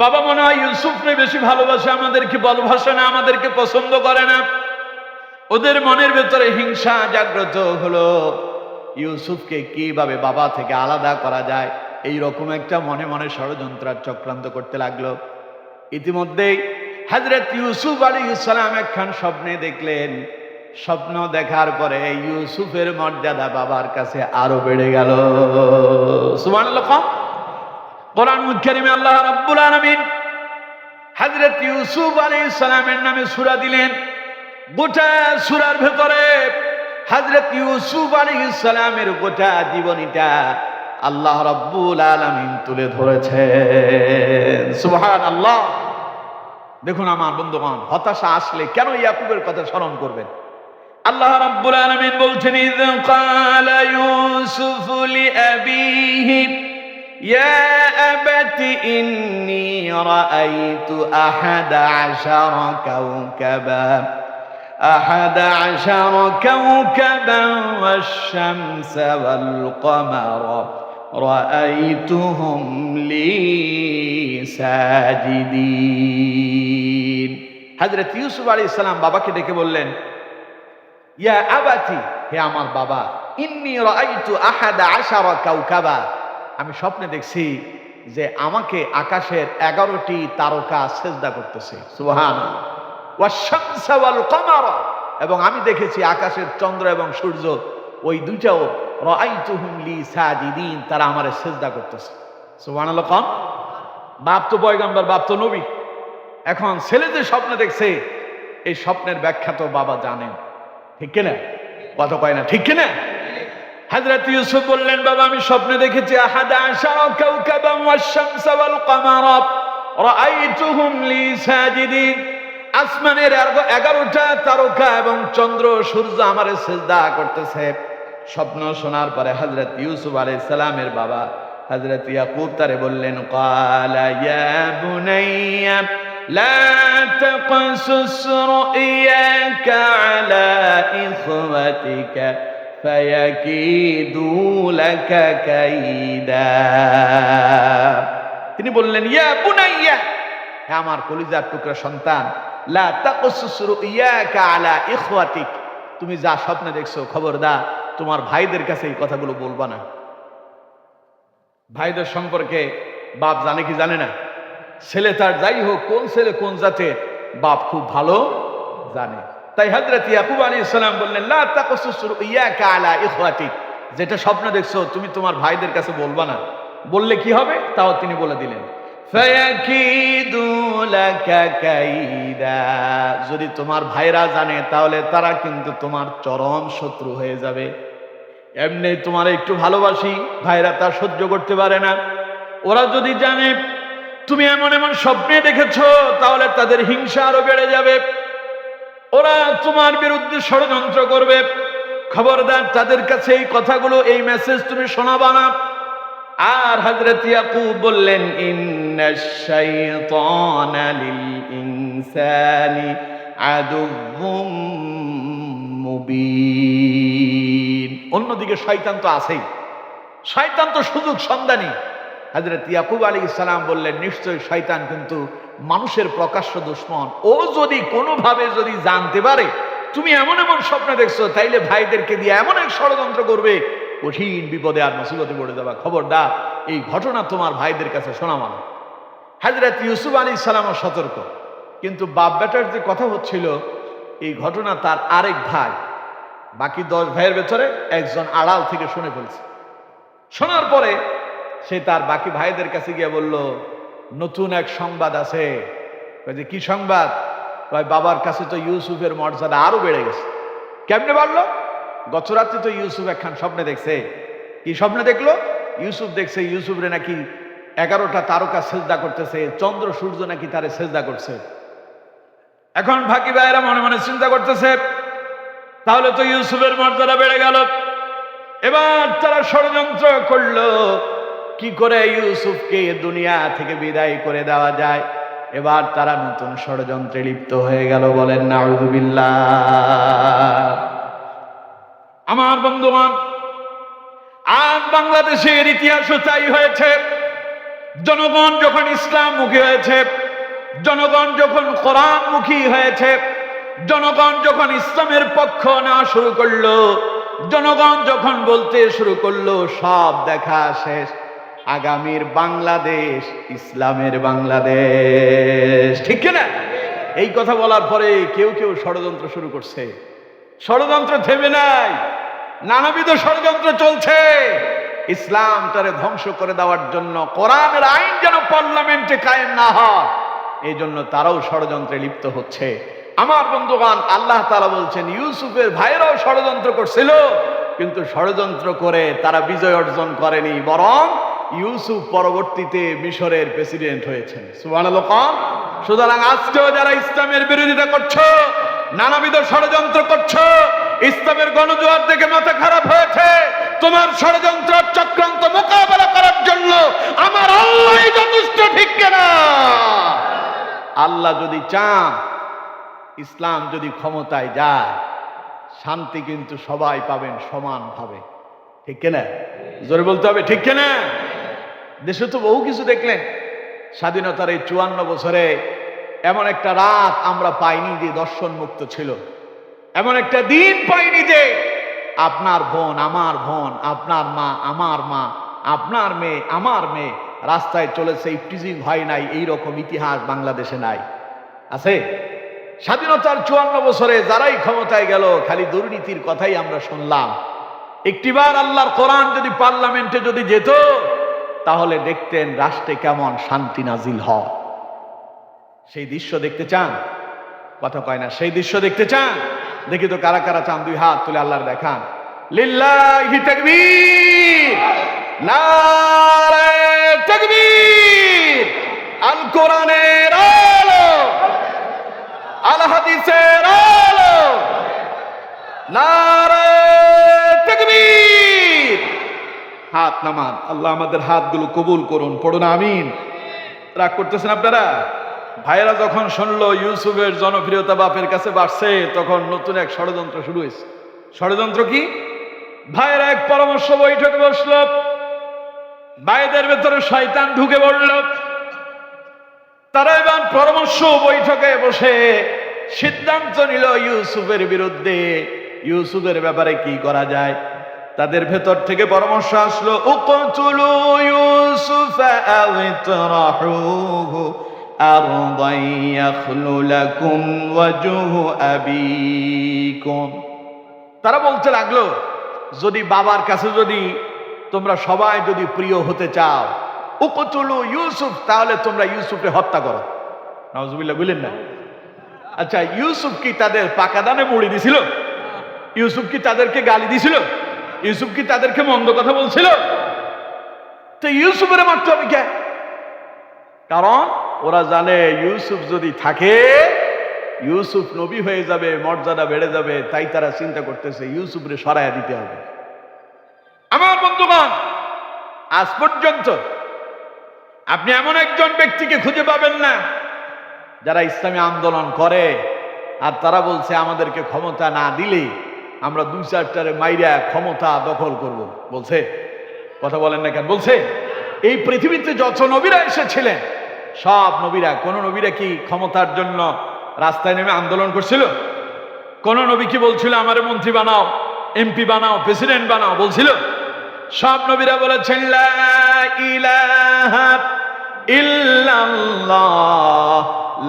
বাবা মনে হয় ইউসুফকে বেশি ভালোবাসে, আমাদেরকে ভালোবাসে না, আমাদেরকে পছন্দ করে না। ওদের মনের ভেতরে হিংসা জাগ্রত হলো, ইউসুফকে কিভাবে বাবা থেকে আলাদা করা যায়, এই রকম একটা মনে মনে ষড়যন্ত্র চক্রান্ত করতে লাগলো। ইতিমধ্যেই হযরত ইউসুফ আলাইহিস সালাম একখান স্বপ্নে দেখলেন। স্বপ্ন দেখার পরে ইউসুফের মর্যাদা বাবার কাছে আরো বেড়ে গেল। সুবহানাল্লাহ। কোরআন কারীমে আল্লাহ রাব্বুল আলামিন হযরত ইউসুফ আলাইহিস সালামের নামে সূরা দিলেন। গোটা সূরার ভেতরে হযরত ইউসুফ আলাইহিস সালামের গোটা জীবনীটা আল্লাহ রাব্বুল আলামিন তুলে ধরেছেন। সুবহানাল্লাহ। দেখুন আমার বন্ধুগণ, হতাশা আসলে কেন ইয়াকুবের কথা স্মরণ করবেন? আল্লাহ রাব্বুল আলামিন বলছেন, ইয ক্বালা ইউসুফ লিআবিহি ইয়া আবাতি ইন্নী রাআইতু আহাদা আশারা কাওকাবান ওয়াশ-শামসা ওয়াল-কমারা রাআইতুহুম লি সাজিদিন। হযরত ইউসুফ আলাইহিস সালাম বাবাকে ডেকে বললেন, ইয়া আবাতি, হে আমার বাবা, ইন্নী রাআইতু আহাদা আশারা কাওকাবা, আমি স্বপ্নে দেখছি যে আমাকে আকাশের 11টি তারকা সিজদা করতেছে। সুবহানাল্লাহ। ওয়াশ-শামসা ওয়াল-কমারা, এবং আমি দেখেছি আকাশের চন্দ্র এবং সূর্য, ওই দুইটাও রাআইতুহুম লি সাজিদিন, তারা আমারে সিজদা করতেছে। সুবহানাল্লাহ। কোন বাপ তো পয়গম্বর, বাপ তো নবী। এখন ছেলে যে স্বপ্নে দেখছে, এই স্বপ্নের ব্যাখ্যা তো বাবা জানেন, ঠিক কিনা? কথা কয় না, ঠিক কিনা? হযরত ইউসুফ বললেন, বাবা আমি স্বপ্নে দেখেছি আহাদা আশারা কাওকাবান ওয়াশ-শামসা ওয়াল-কমারা রাআইতুহুম লি সাজিদিন, আসমানের 11টা তারকা এবং চন্দ্র সূর্য আমারে সিজদা করতেছে। স্বপ্ন শোনার পরে হযরত ইউসুফ আলাইহিস সালামের বাবা হযরত ইয়াকুব তারে বললেন, ক্বালা ইয়া বুনাইয়া লা তাকসুস রুয়াকা আলা ইখওয়াতিকা ফায়াকিদু লাকা কাইদা। তিনি বললেন, ইয়া বুনাইয়া, হে আমার কলিজার টুকরা সন্তান, লা তাকসুস রুয়াকা আলা ইখওয়াতিক, তুমি যা স্বপ্নে দেখছো খবরদার তোমার ভাইদের কাছে এই কথাগুলো বলবা না। ভাইদের সম্পর্কে বাপ জানে কি জানে না? ছেলে তার যাই হোক, কোন ছেলে কোন জাতের, বাপ খুব ভালো জানে। তাই হযরত ইয়াকুব আলাইহিস সালাম বললেন, লা তাকসুস রুয়াকা আলা ইখওয়াতিক, যেটা স্বপ্ন দেখছো তুমি তোমার ভাইদের কাছে বলবা না, বললে কি হবে তাও তিনি বলে দিলেন। ফায়াকিদু লাকা কাইদা, যদি তোমার ভাইরা জানে তাহলে তারা কিন্তু তোমার চরম শত্রু হয়ে যাবে। এমনি তোমার একটু ভালোবাসি, ভাইরা তা সহ্য করতে পারে না, ওরা যদি জানে তুমি এমন এমন স্বপ্নে দেখেছো, তাহলে তাদের হিংসা আরো বেড়ে যাবে, ওরা তোমার বিরুদ্ধে ষড়যন্ত্র করবে। খবরদার তাদের কাছে এই কথাগুলো, এই মেসেজ তুমি শোনাবা না। আর হযরত ইয়াকুব বললেন, ইন্নাশ শাইতানা লিল ইনসানি আদুউম মুবিন। অন্যদিকে শয়তান তো আছেই, শয়তান তো সুযোগ সন্ধানী। হযরত ইয়াকুব আলাইহিস সালাম বললেন, নিশ্চয়ই শয়তান কিন্তু মানুষের প্রকাশ্য দুশমন। ও যদি কোনোভাবে যদি জানতে পারে তুমি এমন এমন স্বপ্ন দেখছো, তাইলে ভাইদেরকে দিয়ে এমন এক ষড়যন্ত্র করবে, কঠিন বিপদে আর মুসিবতে পড়ে যাবে। খবরদার এই ঘটনা তোমার ভাইদের কাছে শোনাবা না। হযরত ইউসুফ আলাইহিস সালামও সতর্ক, কিন্তু বাপ বেটার যে কথা হচ্ছিল, এই ঘটনা তার আরেক ভাই, বাকি 10 ভাইয়ের ভেতরে একজন আড়াল থেকে শুনে ফেলছে। শোনার পরে সে তার বাকি ভাইদের কাছে গিয়ে বলল, নতুন এক সংবাদ আছে। যে কি সংবাদ? বাবার কাছে তো ইউসুফের মর্যাদা আরো বেড়ে গেছে। কেমনে বাড়লো? গত রাত্রে তো ইউসুফ একখান স্বপ্নে দেখছে। কি স্বপ্নে দেখলো? ইউসুফ দেখছে ইউসুফরে নাকি 11টা তারকা সেজদা করতেছে, চন্দ্র সূর্য নাকি তারে সেজদা করছে। এখন বাকি ভাইয়েরা মনে মনে চিন্তা করতেছে, তাহলে তো ইউসুফের মর্যাদা বেড়ে গেল। এবার তারা ষড়যন্ত্র করলো কি করে ইউসুফকে দুনিয়া থেকে বিদায় করে দেওয়া যায়। এবার তারা নতুন ষড়যন্ত্রে লিপ্ত হয়ে গেল। বলেন নাউযুবিল্লাহ। আমার বন্ধুগণ, আজ বাংলাদেশের ইতিহাসও তাই হয়েছে। জনগণ যখন ইসলামমুখী হয়েছে, জনগণ যখন কোরআনমুখী হয়েছে, জনগণ যখন ইসলামের পক্ষ নেওয়া শুরু করলো, জনগণ যখন বলতে শুরু করলো সব দেখা শেষ, আগামীর বাংলাদেশ ইসলামের বাংলাদেশ, ঠিক কিনা? এই কথা বলার পরে কেউ কেউ ষড়যন্ত্র শুরু করছে। ষড়যন্ত্র থেমে নাই, নানাবিধ ষড়যন্ত্র চলছে ইসলামটারে ধ্বংস করে দেওয়ার জন্য। কোরআনের আইন যেন পার্লামেন্টে কায়েম না হয়, এই জন্য তারাও ষড়যন্ত্রে লিপ্ত হচ্ছে। আমার বন্ধুগণ, আল্লাহ তাআলা বলছেন ইউসুফের ভাইরাও ষড়যন্ত্র করছিল, কিন্তু ষড়যন্ত্র করে তারা বিজয় অর্জন করেনি, বরং ইউসুফ পরবর্তীতে মিশরের প্রেসিডেন্ট হয়েছেন। সুবহানাল্লাহ। সুতরাং আজকেও যারা ইসলামের বিরোধিতা করছো, নানাবিধ ষড়যন্ত্র করছো, ইসলামের গণজোয়ার দেখে মাথা খারাপ হয়েছে, তোমার ষড়যন্ত্র চক্রান্ত মোকাবেলা করার জন্য আমার আল্লাহই যথেষ্ট, ঠিক কিনা? আল্লাহ যদি চান, ইসলাম যদি ক্ষমতায় যায়, শান্তি কিন্তু সবাই পাবেন সমানভাবে, ঠিক কিনা? জোরে বলতে হবে, ঠিক কিনা? দেশে তো বহু কিছু দেখলেন। স্বাধীনতার এই 54 বছরে এমন একটা রাত আমরা পাইনি যে দর্শন মুক্ত ছিল, এমন একটা দিন পাইনি যে আপনার বোন আমার বোন, আপনার মা আমার মা, আপনার মেয়ে আমার মেয়ে রাস্তায় চলেছে, ইফটিজিং হয় নাই, এইরকম ইতিহাস বাংলাদেশে নাই। আছে? স্বাধীনতার 54 বছরে যারাই ক্ষমতায় গেল, খালি দুর্নীতির কথাই আমরা শুনলাম। একটিবার আল্লাহর কোরআন যদি পার্লামেন্টে যদি যেত, তাহলে দেখতেন রাষ্ট্রে কেমন শান্তি নাজিল হয়। সেই দৃশ্য দেখতে চান? কথা কয় না। সেই দৃশ্য দেখতে চান? দেখি তো কারা কারা চান, 2 হাত তুলে আল্লাহর দেখান। লিল্লাহি তাকবীর, নারে তাকবীর। আল কোরআনের আলো, আল হাদিসের আলো, নারে তাকবীর। হাত নামান। আল্লাহ আমাদের হাতগুলো কবুল করুন, পড়ুন আমিন। রাগ করতেছেন আপনারা? ভাইয়েরা যখন শুনলো ইউসুফের জনপ্রিয়তা বাপের কাছে বাড়ছে, তখন নতুন এক ষড়যন্ত্র শুরু হয়েছে। ষড়যন্ত্র কি? ভাইয়েরা এক পরামর্শ বৈঠকে বসলো, ভাইদের ভেতরে শয়তান ঢুকে পড়ল। তারা এবার পরামর্শ বৈঠকে বসে সিদ্ধান্ত নিল ইউসুফের বিরুদ্ধে, ইউসুফের ব্যাপারে কি করা যায়। তাদের ভেতর থেকে পরামর্শ আসলো, উকতুলু ইউসুফ আও ইতরাহুহু আরদান ইয়াখলু লাকুম ওয়াজহু আবিকুম। তারা বলতে লাগলো, যদি বাবার কাছে যদি তোমরা সবাই যদি প্রিয় হতে চাও, উকতুলু ইউসুফ, তাহলে তোমরা ইউসুফকে হত্যা করো। নাউজুবিল্লাহ বলেন না? আচ্ছা, ইউসুফ কি তাদের পাকা দানে মুড়ি দিছিল? ইউসুফ কি তাদেরকে গালি দিছিল? ইউসুফ কি তাদেরকে মন্দ কথা বলছিল? তো ইউসুফের মারতে হবে কে? কারণ ওরা জানে ইউসুফ যদি থাকে ইউসুফ নবী হয়ে যাবে, মর্যাদা বেড়ে যাবে, তাই তারা চিন্তা করতেছে ইউসুফরে সরাইয়া দিতে হবে। আমার বন্ধুগণ, আজ পর্যন্ত আপনি এমন একজন ব্যক্তিকে খুঁজে পাবেন না যারা ইসলামী আন্দোলন করে আর তারা বলছে আমাদেরকে ক্ষমতা না দিলে আমরা 2-4টারে মাইরা ক্ষমতা দখল করব। বলছে? কথা বলেন না কেন? বলছে? এই পৃথিবীতে যত নবীরা এসেছিলেন সব নবীরা, কোন নবীরা কি ক্ষমতার জন্য রাস্তায় নেমে আন্দোলন করছিল? কোন নবী কি বলছিল আমারে মন্ত্রী বানাও, এমপি বানাও, প্রেসিডেন্ট বানাও? বলছিল? সব নবীরা বলেছেন লা ইলাহা ইল্লাল্লাহ,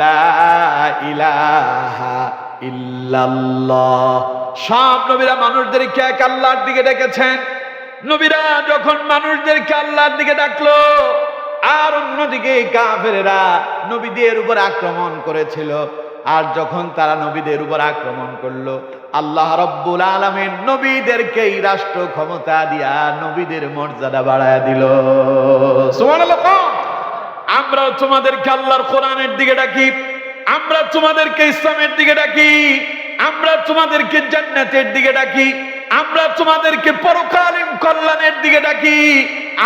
লা ইলাহা ইল্লাল্লাহ। সব নবীরা মানুষদেরকে এক আল্লাহর দিকে ডেকেছেন। নবীরা যখন মানুষদেরকে আল্লাহর দিকে ডাকলো আর অন্যদিকে কাফেরেরা নবীদের উপর আক্রমণ করেছিল, আর যখন তারা নবীদের উপর আক্রমণ করলো আল্লাহ রাব্বুল আলামিন নবীদেরকেই রাষ্ট্র ক্ষমতা দিয়া নবীদের মর্যাদা বাড়ায় দিল। সুবহানাল্লাহ। আমরা তোমাদেরকে আল্লাহর কোরআনের দিকে ডাকি, আমরা তোমাদেরকে ইসলামের দিকে ডাকি, আমরা তোমাদেরকে জান্নাতের দিকে ডাকি, আমরা তোমাদেরকে পরকালীন কল্যাণের দিকে ডাকি,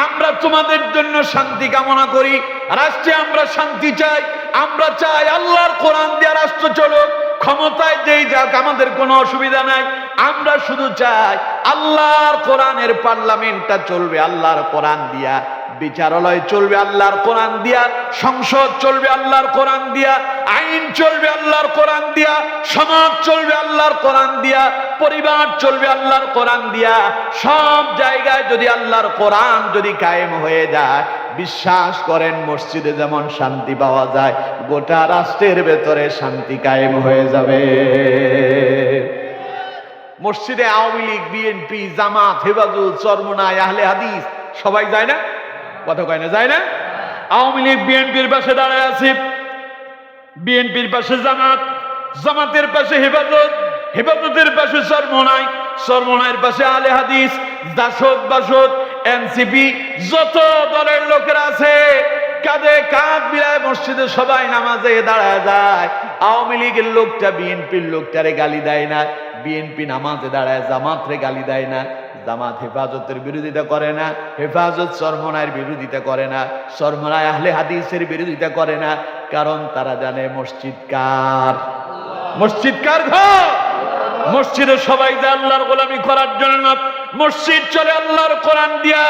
আমরা তোমাদের জন্য শান্তি কামনা করি। রাষ্ট্রে আমরা শান্তি চাই, আমরা চাই আল্লাহর কোরআন দিয়ে রাষ্ট্র চলুক, ক্ষমতায় যেই যাক আমাদের কোনো অসুবিধা নাই। আমরা শুধু চাই আল্লাহর কোরআনের পার্লামেন্টটা চলবে আল্লাহর কোরআন দিয়া, বিচারালয় চলবে আল্লাহর কোরআন দিয়া, সংসদ চলবে আল্লাহর কোরআন দিয়া, আইন চলবে আল্লাহর কোরআন দিয়া, সমাজ চলবে আল্লাহর কোরআন দিয়া, পরিবার চলবে আল্লাহর কোরআন দিয়া। সব জায়গায় যদি আল্লাহর কোরআন যদি কায়েম হয়ে যায়, বিশ্বাস করেন মসজিদে যেমন শান্তি পাওয়া যায়, গোটা রাষ্ট্রের ভেতরে শান্তি কায়েম হয়ে যাবে। মসজিদে আওয়ামী লীগ, বিএনপি, জামাত, হেফাজত, চরমনাই, আহলে হাদিস সবাই যায় না? কথা কয় না? যায় না? আওয়ামী লীগ বিএনপির পাশে দাঁড়ায় আছে, বিএনপির পাশে জামাত, জামাতের পাশে হেফাজত, হেফাজতের পাশে চরমনাই, চরমনাইয়ের পাশে আহলে হাদিস, জাসদ, বাসদ, এনসিপি, যত দলের লোকেরা আছে কাঁধে কাঁধ মিলায় মসজিদে সবাই নামাজে দাঁড়ায় যায়। আওয়ামী লীগের লোকটা বিএনপির লোকটারে গালি দেয় না, বিএনপি নামাজে দাঁড়ায় জামাতরে গালি দেয় না, জামাত হেফাজতের বিরোধিতা করে না, হেফাজত চরমনাইয়ের বিরোধিতা করে না, চরমনাই আহলে হাদিসের বিরোধিতা করে না। কারণ তারা জানে মসজিদ কার? মসজিদ কার ঘর? মসজিদে সবাই যায় আল্লাহর গোলামি করার জন্য। মসজিদ চলে আল্লাহর কোরআন দিয়া।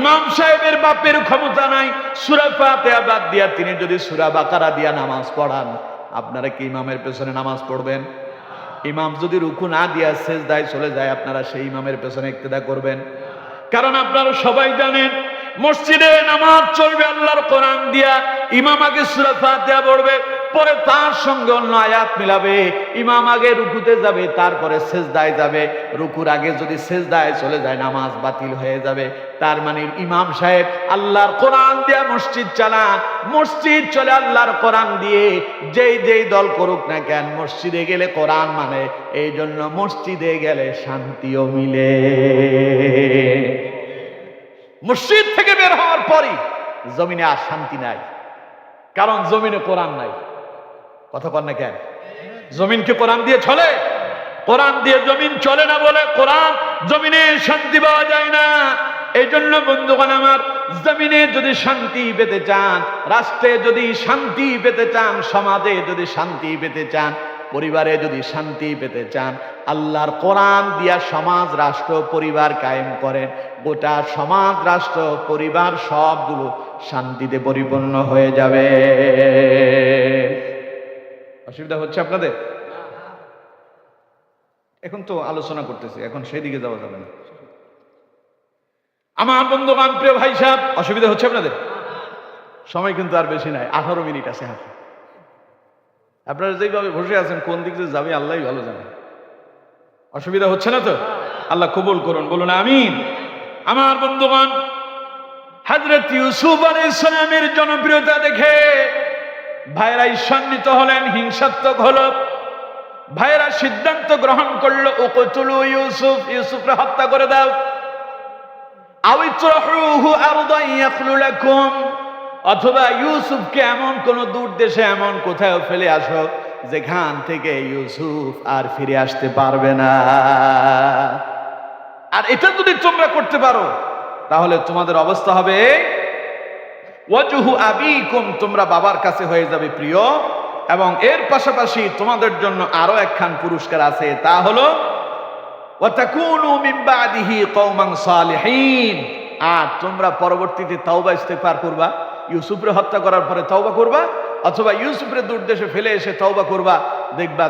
ইমাম সাহেবের বাপের ক্ষমতা নাই, সূরা ফাতিহা বাদ দিয়া তিনি যদি সূরা বাকারা দিয়া নামাজ পড়ান, আপনারা কি ইমামের পেছনে নামাজ পড়বেন? ইমাম যদি রুকু না দিয়া সেজদায় চলে যায়, আপনারা সেই ইমামের পেছনে ইক্তেদা করবেন? কারণ আপনারা সবাই জানেন মসজিদে নামাজ চলবে আল্লাহর কোরআন দিয়া। ইমাম আগে সূরা ফাতিহা পড়বে, পরে তার সঙ্গে অন্য আয়াত মিলাবে। ইমাম আগে রুকুতে যাবে, তারপরে সেজদায় যাবে। রুকুর আগে যদি সেজদায় চলে যায় নামাজ বাতিল হয়ে যাবে। তার মানে ইমাম সাহেব আল্লাহর কোরআন দিয়া মসজিদ চালান, মসজিদ চলে আল্লাহর কোরআন দিয়ে। যেই যেই দল করুক না কেন, মসজিদে গেলে কোরআন মানে, এই জন্য মসজিদে গেলে শান্তিও মিলে। মসজিদ থেকে বের হওয়ার পরই জমিনে আর শান্তি নাই, কারণ জমিনে কোরআন নাই। কথা কন না কেন? জমিনকে কোরআন দিয়ে চলে? কোরআন দিয়ে জমিন চলে না বলে কোরআন জমিনে শান্তি পাওয়া যায় না। এই জন্য বন্ধুগণ আমার, জমিনে যদি শান্তি পেতে চান, রাষ্ট্রে যদি শান্তি পেতে চান, সমাজে যদি শান্তি পেতে চান, পরিবারে যদি শান্তি পেতে চান, আল্লাহর কোরআন দিয়া সমাজ, রাষ্ট্র, পরিবার কায়েম করেন। গোটা সমাজ, রাষ্ট্র, পরিবার সবগুলো শান্তিতে পরিপূর্ণ হয়ে যাবে। অসুবিধা হচ্ছে আপনাদের? এখন তো আলোচনা করতেছি, এখন সেই দিকে যাওয়া যাবে না। আমার বন্ধুগণ, প্রিয় ভাই সাহেব, অসুবিধা হচ্ছে আপনাদের? সময় কিন্তু আর বেশি নাই, 18 মিনিট আছে হাতে। আপনারা যেভাবে বসে আছেন, কোন দিক দিয়ে যাবে আল্লাহই ভালো জানে। অসুবিধা হচ্ছে না তো? আল্লাহ কবুল করুন, বলুন আমিন। আমার বন্ধুগণ, হযরত ইউসুফ আলাইহিস সালামের জনপ্রিয়তা দেখে ভাইরা ঈর্ষান্বিত হলেন, হিংসাত্মক হলো। ভাইরা সিদ্ধান্ত গ্রহণ করলো, উকতুলু ইউসুফ, ইউসুফকে হত্যা করে দাও। আও ইতরাহুহু আরদান ইয়াখলু লাকুম, অথবা ইউসুফকে এমন কোন দূর দেশে এমন কোথাও ফেলে আসো যেখান থেকে ইউসুফ আর ফিরে আসতে পারবে না। আর এটা যদি তোমরা করতে পারো তাহলে তোমাদের অবস্থা হবে ওয়াজহু আবিকুম, তোমরা বাবার কাছে হয়ে যাবে প্রিয়। এবং এর পাশাপাশি তোমাদের জন্য আরো একখান পুরস্কার আছে, তা হলো ওয়াতাকুনু মিন বাদিহি কওমান সালিহিন। আর তোমরা পরবর্তীতে তওবা ইস্তেগফার করবা, ইউসুফরে হত্যা করার পরে তওবা করবা, অথবা ইউসুফরে দূর দেশে ফেলে এসে তওবা করবা। দেখবা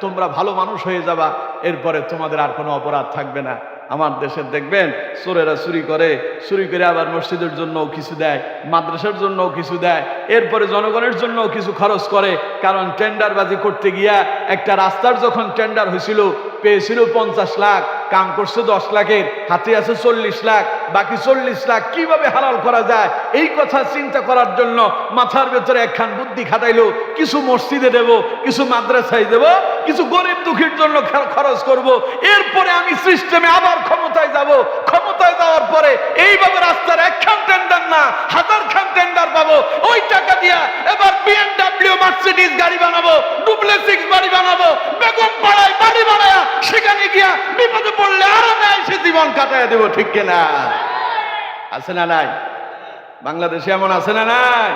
তোমরা ভালো মানুষ হয়ে যাবা, এরপরে তোমাদের আর কোনো অপরাধ থাকবে না। আমার দেশে দেখবেন চোরেরা চুরি করে আবার মসজিদের জন্যও কিছু দেয়, মাদ্রাসার জন্যও কিছু দেয়, এরপরে জনগণের জন্যও কিছু খরচ করে। কারণ টেন্ডারবাজি করতে গিয়া একটা রাস্তার যখন টেন্ডার হয়েছিল, পেয়েছিল 50 লাখ, কাম করছে 10 লাখের, হাতে আছে 40 লাখ, বাকি 40 লাখ কিভাবে হালাল করা যায় এই কথা চিন্তা করার জন্য মাথার ভেতরে একখান বুদ্ধি খাটাইলো, কিছু মসজিদে দেব, কিছু মাদ্রাসায় দেব, কিছু গরিব দুঃখীর জন্য খরচ করব, এরপরে আমি সিস্টেমে আবার ক্ষমতায় যাব। ক্ষমতায় যাওয়ার পরে এইভাবে রাস্তার একখান টেন্ডার না 1000 খান টেন্ডার পাবো, ওই টাকা দিয়া এবার BMW মার্সিডিজ গাড়ি বানাবো, ডুপ্লেক্স বাড়ি বানাবো, বেগম পাড়ায় বাড়ি বানায়া সেখানে গিয়া বিপদে পড়লে আরামে এসে জীবন কাটায় দেবো। ঠিক কিনা? আছে না নাই? বাংলাদেশে এমন আছে না নাই?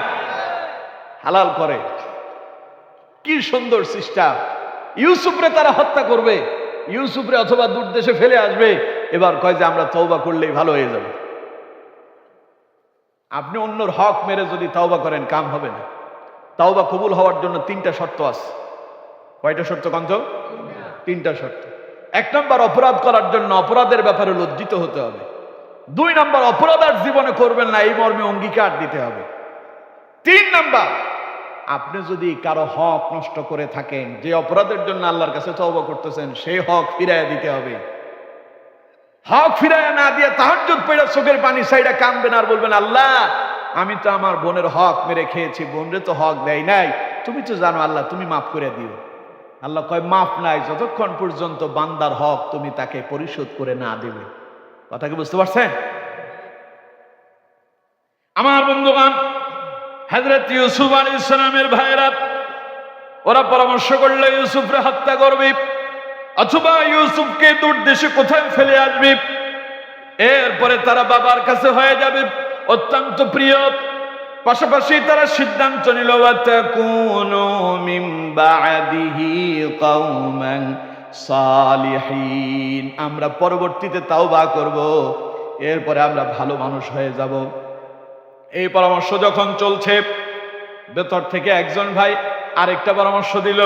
হালাল করে, কি সুন্দর সিস্টেম। ইউসুফরে তারা হত্যা করবে, ইউসুফরে অথবা দূর দেশে ফেলে আসবে, এবার কয় যে আমরা তওবা করলেই ভালো হয়ে যাবে। আপনি অন্যর হক মেরে যদি তওবা করেন কাম হবে না। তওবা কবুল হওয়ার জন্য 3টা শর্ত আছে। কয়টা শর্ত কন্ত? 3টা শর্ত। 1 নম্বর, অপরাধ করার জন্য অপরাধের ব্যাপারে লজ্জিত হতে হবে। 2 নম্বর, অপরাধ আর জীবনে করবেন না এই মর্মে অঙ্গীকার দিতে হবে। 3 নম্বর, আপনি যদি কারো হক নষ্ট করে থাকেন, যে অপরাধের জন্য আল্লাহর কাছে তওবা করতেছেন, সেই হক ফিরাইয়া দিতে হবে। হক ফিরাইয়া না দিয়ে তাহাজ্জুদ পড়ে চোখের পানি ছাইড়া কাঁদবেন আর বলবেন, আল্লাহ আমি তো আমার বোনের হক মেরে খেয়েছি, বোনরে তো হক দেয় নাই, তুমি তো জানো আল্লাহ, তুমি মাফ করে দিও। আল্লাহ কয় মাফ নাই যতক্ষণ পর্যন্ত বান্দার হক তুমি তাকে পরিশোধ করে না দেবে। কথা কি বুঝতে পারছেন? আমার বন্ধুগণ, হযরত ইউসুফ আলাইহিস সালামের ভাইরা ওরা পরামর্শ করলো ইউসুফরে হত্যা করবে অথবা ইউসুফকে দূর দেশে কোথায় ফেলে আসবে, এরপরে তারা বাবার কাছে হয়ে যাবে অত্যন্ত প্রিয়। পাশাপাশি তারা সিদ্ধান্ত নিল ওয়াতাকুনু মিন বাদিহি কওমান সালিহিন, আমরা পরবর্তীতে তাওবা করব, এরপরে আমরা ভালো মানুষ হয়ে যাব। এই পরামর্শ যখন চলছে, ভেতর থেকে একজন ভাই আরেকটা পরামর্শ দিল।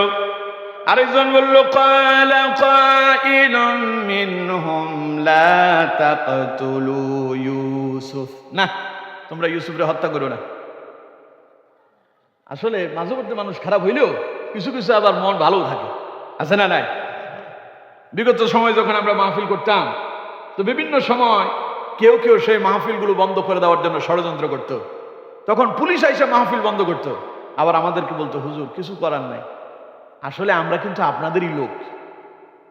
আরেকজন বলল, ক্বালা কাইলুম মিনহুম লা তাকতুলু ইউসুফ, না তোমরা ইউসুফরে হত্যা করো না। আসলে মাঝে মধ্যে মানুষ খারাপ হইলেও কিছু কিছু আবার মন ভালো থাকে, আছে না নাই? বিগত সময় যখন আমরা মাহফিল করতাম, তো বিভিন্ন সময় কেউ কেউ সেই মাহফিলগুলো বন্ধ করে দেওয়ার জন্য ষড়যন্ত্র করত। তখন পুলিশ এসে মাহফিল বন্ধ করত, আবার আমাদেরকে বলতো, হুজুর কিছু করার নাই, আসলে আমরা কিন্তু আপনাদেরই লোক,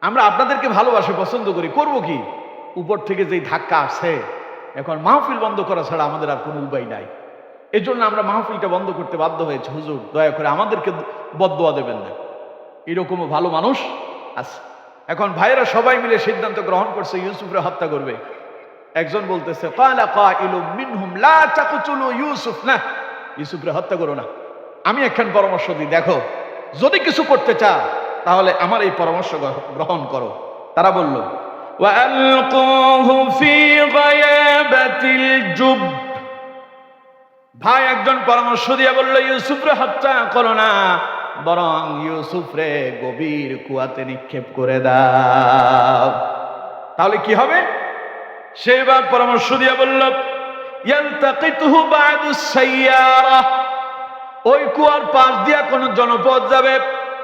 আমরা আপনাদেরকে ভালোবাসি, পছন্দ করি, করব কি, উপর থেকে যেই ধাক্কা আসছে, এখন মাহফিল বন্ধ করা ছাড়া আমাদের আর কোনো উপায় নাই। এই জন্য আমরা মাহফিলটা বন্ধ করতে বাধ্য হয়েছি। হুজুর দয়া করে আমাদেরকে বদদোয়া দেবেন না। এরকমও ভালো মানুষ আছে। এখন ভাইয়েরা সবাই মিলে সিদ্ধান্ত গ্রহণ করছে ইউসুফরে হত্যা করবে। একজন বলতেছে, ক্বালা কাইলুম মিনহুম লা তাকতুলু ইউসুফ, না ইউসুফরে হত্যা করো না। আমি একখান পরামর্শ দিই, দেখো যদি কিছু করতে চাও তাহলে আমার এই পরামর্শ গ্রহণ করো। তারা বলল, ওয়ালকুহু ফি গায়াবাতিল জুব, ভাই একজন পরামর্শ দিয়ে বলল, ইউসুফরে হত্যা করো না, বরং ইউসুফরে গভীর কুয়াতে নিক্ষেপ করে দাও। তাহলে কি হবে? সেইবার পরামর্শ দিয়ে বলল, ইয়ালতাকিতুহু বা'দুস সাইয়ারা, ওই কুয়ার পাশ দিয়া কোন জনপদ যাবে,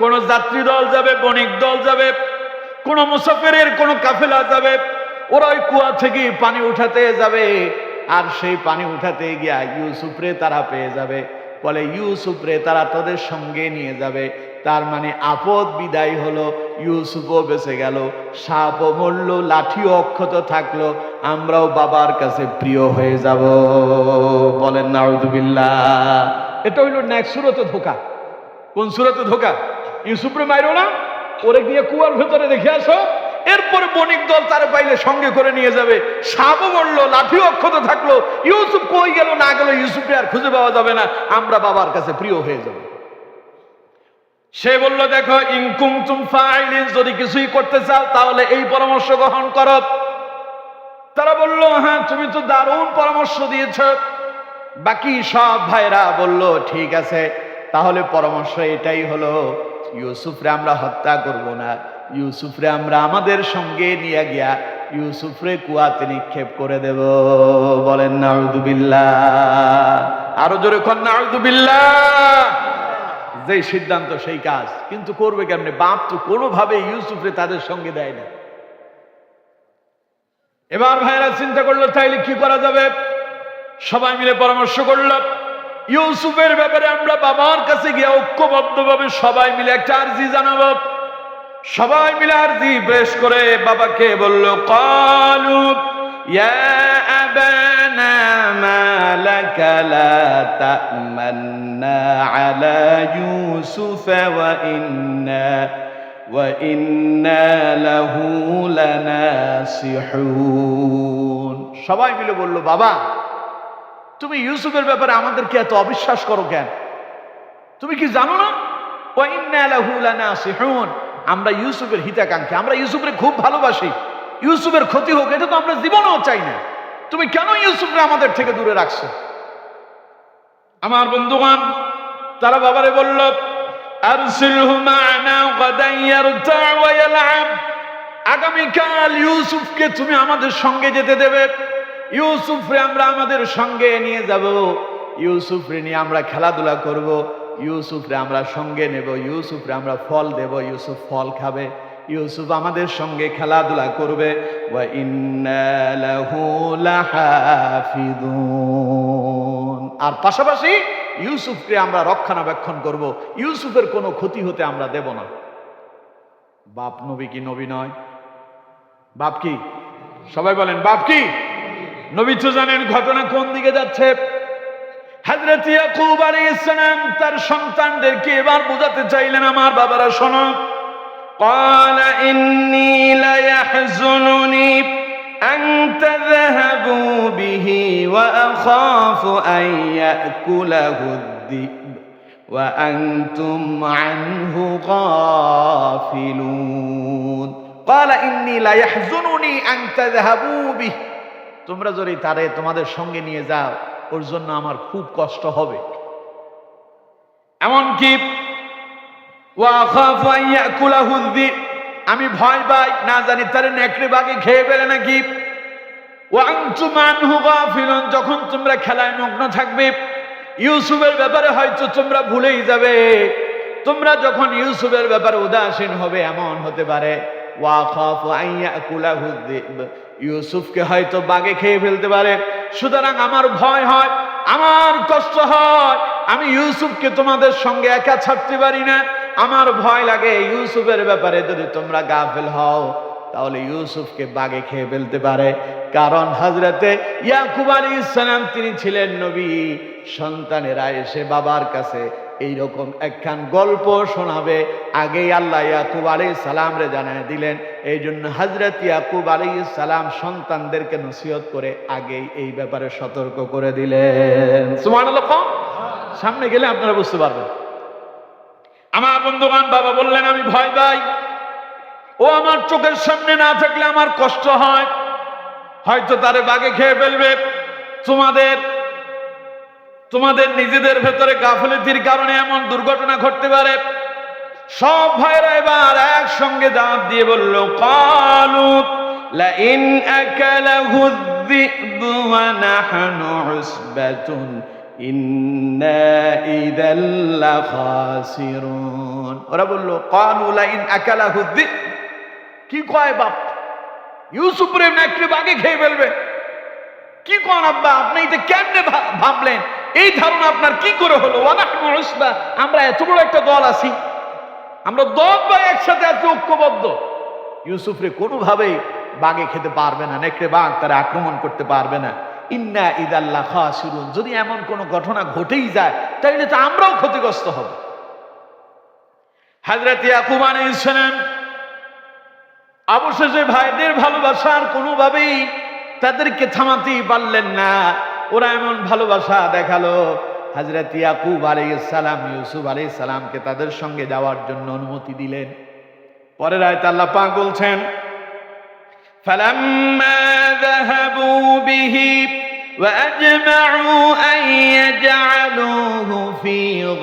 কোন যাত্রী দল যাবে, বণিক দল যাবে, কোন মুসাফিরের কোন কাফেলা যাবে, ওরা ওই কুয়া থেকে পানি উঠাতে যাবে, আর সেই পানি উঠাতে গিয়া ইউসুফরে তারা পেয়ে যাবে, বলে ইউসুফরে তারা তাদের সঙ্গে নিয়ে যাবে। তার মানে আপদ বিদায় হলো, ইউসুফও বেঁচে গেল, সাপও মরল, লাঠিও অক্ষত থাকলো, আমরাও বাবার কাছে প্রিয় হয়ে যাব। বলেন নাউযুবিল্লাহ। এটা হইল নেক্সট সূরাতে ধোঁকা। কোন সূরাতে ধোঁকা? ইউসুফরে মাইরো না, ওরে গিয়ে কুয়ার ভেতরে রেখে আসো, এরপরে বণিক দল তার পাইলে সঙ্গে করে নিয়ে যাবে। সাপও মরলো, লাঠিও অক্ষত থাকলো, ইউসুফ কই গেল না গেল ইউসুফকে আর খুঁজে পাওয়া যাবে না, আমরা বাবার কাছে প্রিয় হয়ে যাব। সে বলল, দেখো, ইন কুনতুম ফাইলিন, যদি কিছুই করতে চাও তাহলে এই পরামর্শ গ্রহণ করো। তারা বলল, হ্যাঁ, তুমি তো দারুণ পরামর্শ দিয়েছ। বাকি সব ভাইরা বলল, ঠিক আছে, তাহলে পরামর্শ এটাই হলো, ইউসুফরে আমরা হত্যা করব না, ইউসুফরে আমরা আমাদের সঙ্গে নিয়ে গিয়া ইউসুফরে কুয়াতে নিক্ষেপ করে দেব। বলেন নাউযুবিল্লাহ। আরো জোরে কোন নাউযুবিল্লাহ। যেই সিদ্ধান্ত সেই কাজ, কিন্তু করবে কেমনে? বাপ তো কোনোভাবে ইউসুফরে তাদের সঙ্গে দেয় না। এবার ভাইরা চিন্তা করলো, তাইলে কি করা যাবে? সবাই মিলে পরামর্শ করলো, ইউসুফের ব্যাপারে আমরা বাবার কাছে গিয়ে ঐক্যবদ্ধভাবে সবাই মিলে একটা আরজি জানাবো। সবাই মিলে আরজি পেশ করে বাবাকে বলল, ক্বালু ইয়া আবানা মা লাকা লা তা'মান্না আলা ইউসুফ ওয়া ইন্না লাহু লানাসিহুন। সবাই মিলে বলল, বাবা, তুমি ইউসুফের ব্যাপারে আমাদেরকে এত অবিশ্বাস করো কেন? তুমি কি জানো না, ওয়া ইন্না লাহু লানাসিহুন, আমরা ইউসুফের হিতাকাঙ্ক্ষী, আমরা ইউসুফকে খুব ভালোবাসি, ইউসুফের ক্ষতি হোক এটা তো আমরা জীবনেও চাই না। তুমি কেন ইউসুফকে আমাদের থেকে দূরে রাখছো? আমার বন্ধুগণ, তারা বাবারে বলল, আরসিলহু মা'না গাদান ইয়ারতা ওয়া ইয়ালআব, আগামীকাল ইউসুফকে তুমি আমাদের সঙ্গে যেতে দেবে, ইউসুফরে আমরা আমাদের সঙ্গে নিয়ে যাব, ইউসুফরে নিয়ে আমরা খেলাধুলা করব, ইউসুফরে আমরা সঙ্গে নেব, ইউসুফরে আমরা ফল দেব, ইউসুফ ফল খাবে, ইউসুফ আমাদের সঙ্গে খেলাধুলা করবে। ওয়া ইন্না লাহু লাহাফিযুন, আর পাশাপাশি ইউসুফকে আমরা রক্ষণাবেক্ষণ করব, ইউসুফের কোনো ক্ষতি হতে আমরা দেব না। বাপ নবী কি নবী নয়? বাপ কি? সবাই বলেন, বাপ কি? নবী তো জানেন ঘটনা কোন দিকে যাচ্ছে। হযরত ইয়াকুব আলাইহিস সালাম তার সন্তানদেরকে এবার বোঝাতে চাইলেন, আমার বাবারা শোনো, ক্বালা ইন্নী লা ইয়াহযুনুনি আন তাযহাবু বিহি ওয়া আখাফু আন ইয়াকুলাহু আয-যিব ওয়া আনতুম আনহু গাফিলুন। ক্বালা ইন্নী লা ইয়াহযুনুনি আন তাযহাবু বিহি, তোমরা যদি তারে তোমাদের সঙ্গে নিয়ে যাও, ওর জন্য আমার খুব কষ্ট হবে। এমনকি ওয়া আখাফু আন ইয়াকুলাহু আয-যিব, আমি ভয় পাই না জানি তারে নেকড়ে বাঘে খেয়ে ফেলে নাকি। ওয়া আনতুম আনহু গাফিলুন, যখন তোমরা খেলায় মগ্ন থাকবে, ইউসুফের ব্যাপারে হয়তো তোমরা ভুলেই যাবে। তোমরা যখন ইউসুফের ব্যাপারে উদাসীন হবে, এমন হতে পারে ওয়া আখাফু আন ইয়াকুলাহু আয-যিব, ইউসুফকে হয়তো বাঘে খেয়ে ফেলতে পারে। সুতরাং আমার ভয় হয়, আমার কষ্ট হয়, আমি ইউসুফকে তোমাদের সঙ্গে একা ছাড়তে পারি না। আমার ভয় লাগে ইউসুফের ব্যাপারে যদি তোমরা গাফেল হও, তাহলে ইউসুফকে বাঘে খেয়ে ফেলতে পারে। কারণ হযরতে ইয়াকুব আলাইহিস সালাম তিনি ছিলেন নবী, সন্তানেরা এসে বাবার কাছে এইরকম একখান গল্প শোনাবে, আগেই আল্লাহ ইয়াকুব আলাইহিস সালাম রে জানায় দিলেন। এই জন্য হযরত ইয়াকুব আলাইহিস সালাম সন্তানদেরকে নসিহত করে আগেই এই ব্যাপারে সতর্ক করে দিলেন। সুবহানাল্লাহ। সামনে গেলে আপনারা বুঝতে পারবেন। আমার বন্ধুগণ, বাবা বললেন, আমি ভয় পাই, ও আমার চোখের সামনে না থাকলে আমার কষ্ট হয়, হয়তো তারে বাঘে খেয়ে ফেলবে। তোমাদের নিজেদের ভেতরে গাফিলতির কারণে এমন দুর্ঘটনা ঘটতে পারে। সব ভাইরা এবার একসঙ্গে দাঁত দিয়ে বলল, ক্বালু লা ইন আকালাহু আয-যিবু ওয়া নাহনু উসবাতুন ইন্না ইযাল লাখাসিরুন। ওরা বলল, ক্বালু লা ইন আকালাহু আয-যিব, কি কয় বাপ, ইউসুফরে নেকড়ে বাঘে খেয়ে ফেলবে? কি কোন আব্বা, আপনি এটা কেমনে ভাবলেন? এই ধারণা আপনার কি করে হলো? ওয়া নাহনু উসবা, আমরা এত বড় একটা দল আছি, আমরা 10 ভাই একসাথে আছি ঐক্যবদ্ধ। ইউসুফরে কোনোভাবেই বাগে খেতে পারবে না, নেকড়ে বাঘ তারা আক্রমণ করতে পারবে না। ইন্না ইদাল্লাহ খাসিরুন, যদি এমন কোন ঘটনা ঘটেই যায় তাইলে তো আমরাও ক্ষতিগ্রস্ত হব। হযরত ইয়াকুব আলাইহিস সালাম অবশেষে ভাইদের ভালোবাসার কোনোভাবেই তাদেরকে থামাতেই পারলেন না। ওরা এমন ভালোবাসা দেখালো, হযরত ইয়াকুব আলাইহিস সালাম ইউসুফ আলাইহিস সালামকে তাদের সঙ্গে যাওয়ার জন্য অনুমতি দিলেন। পরের আয়াতে আল্লাহ পাক বলছেন, فَلَمَّا ذَهَبُوا بِهِ وَأَجْمَعُوا أَن يَجْعَلُوهُ فِي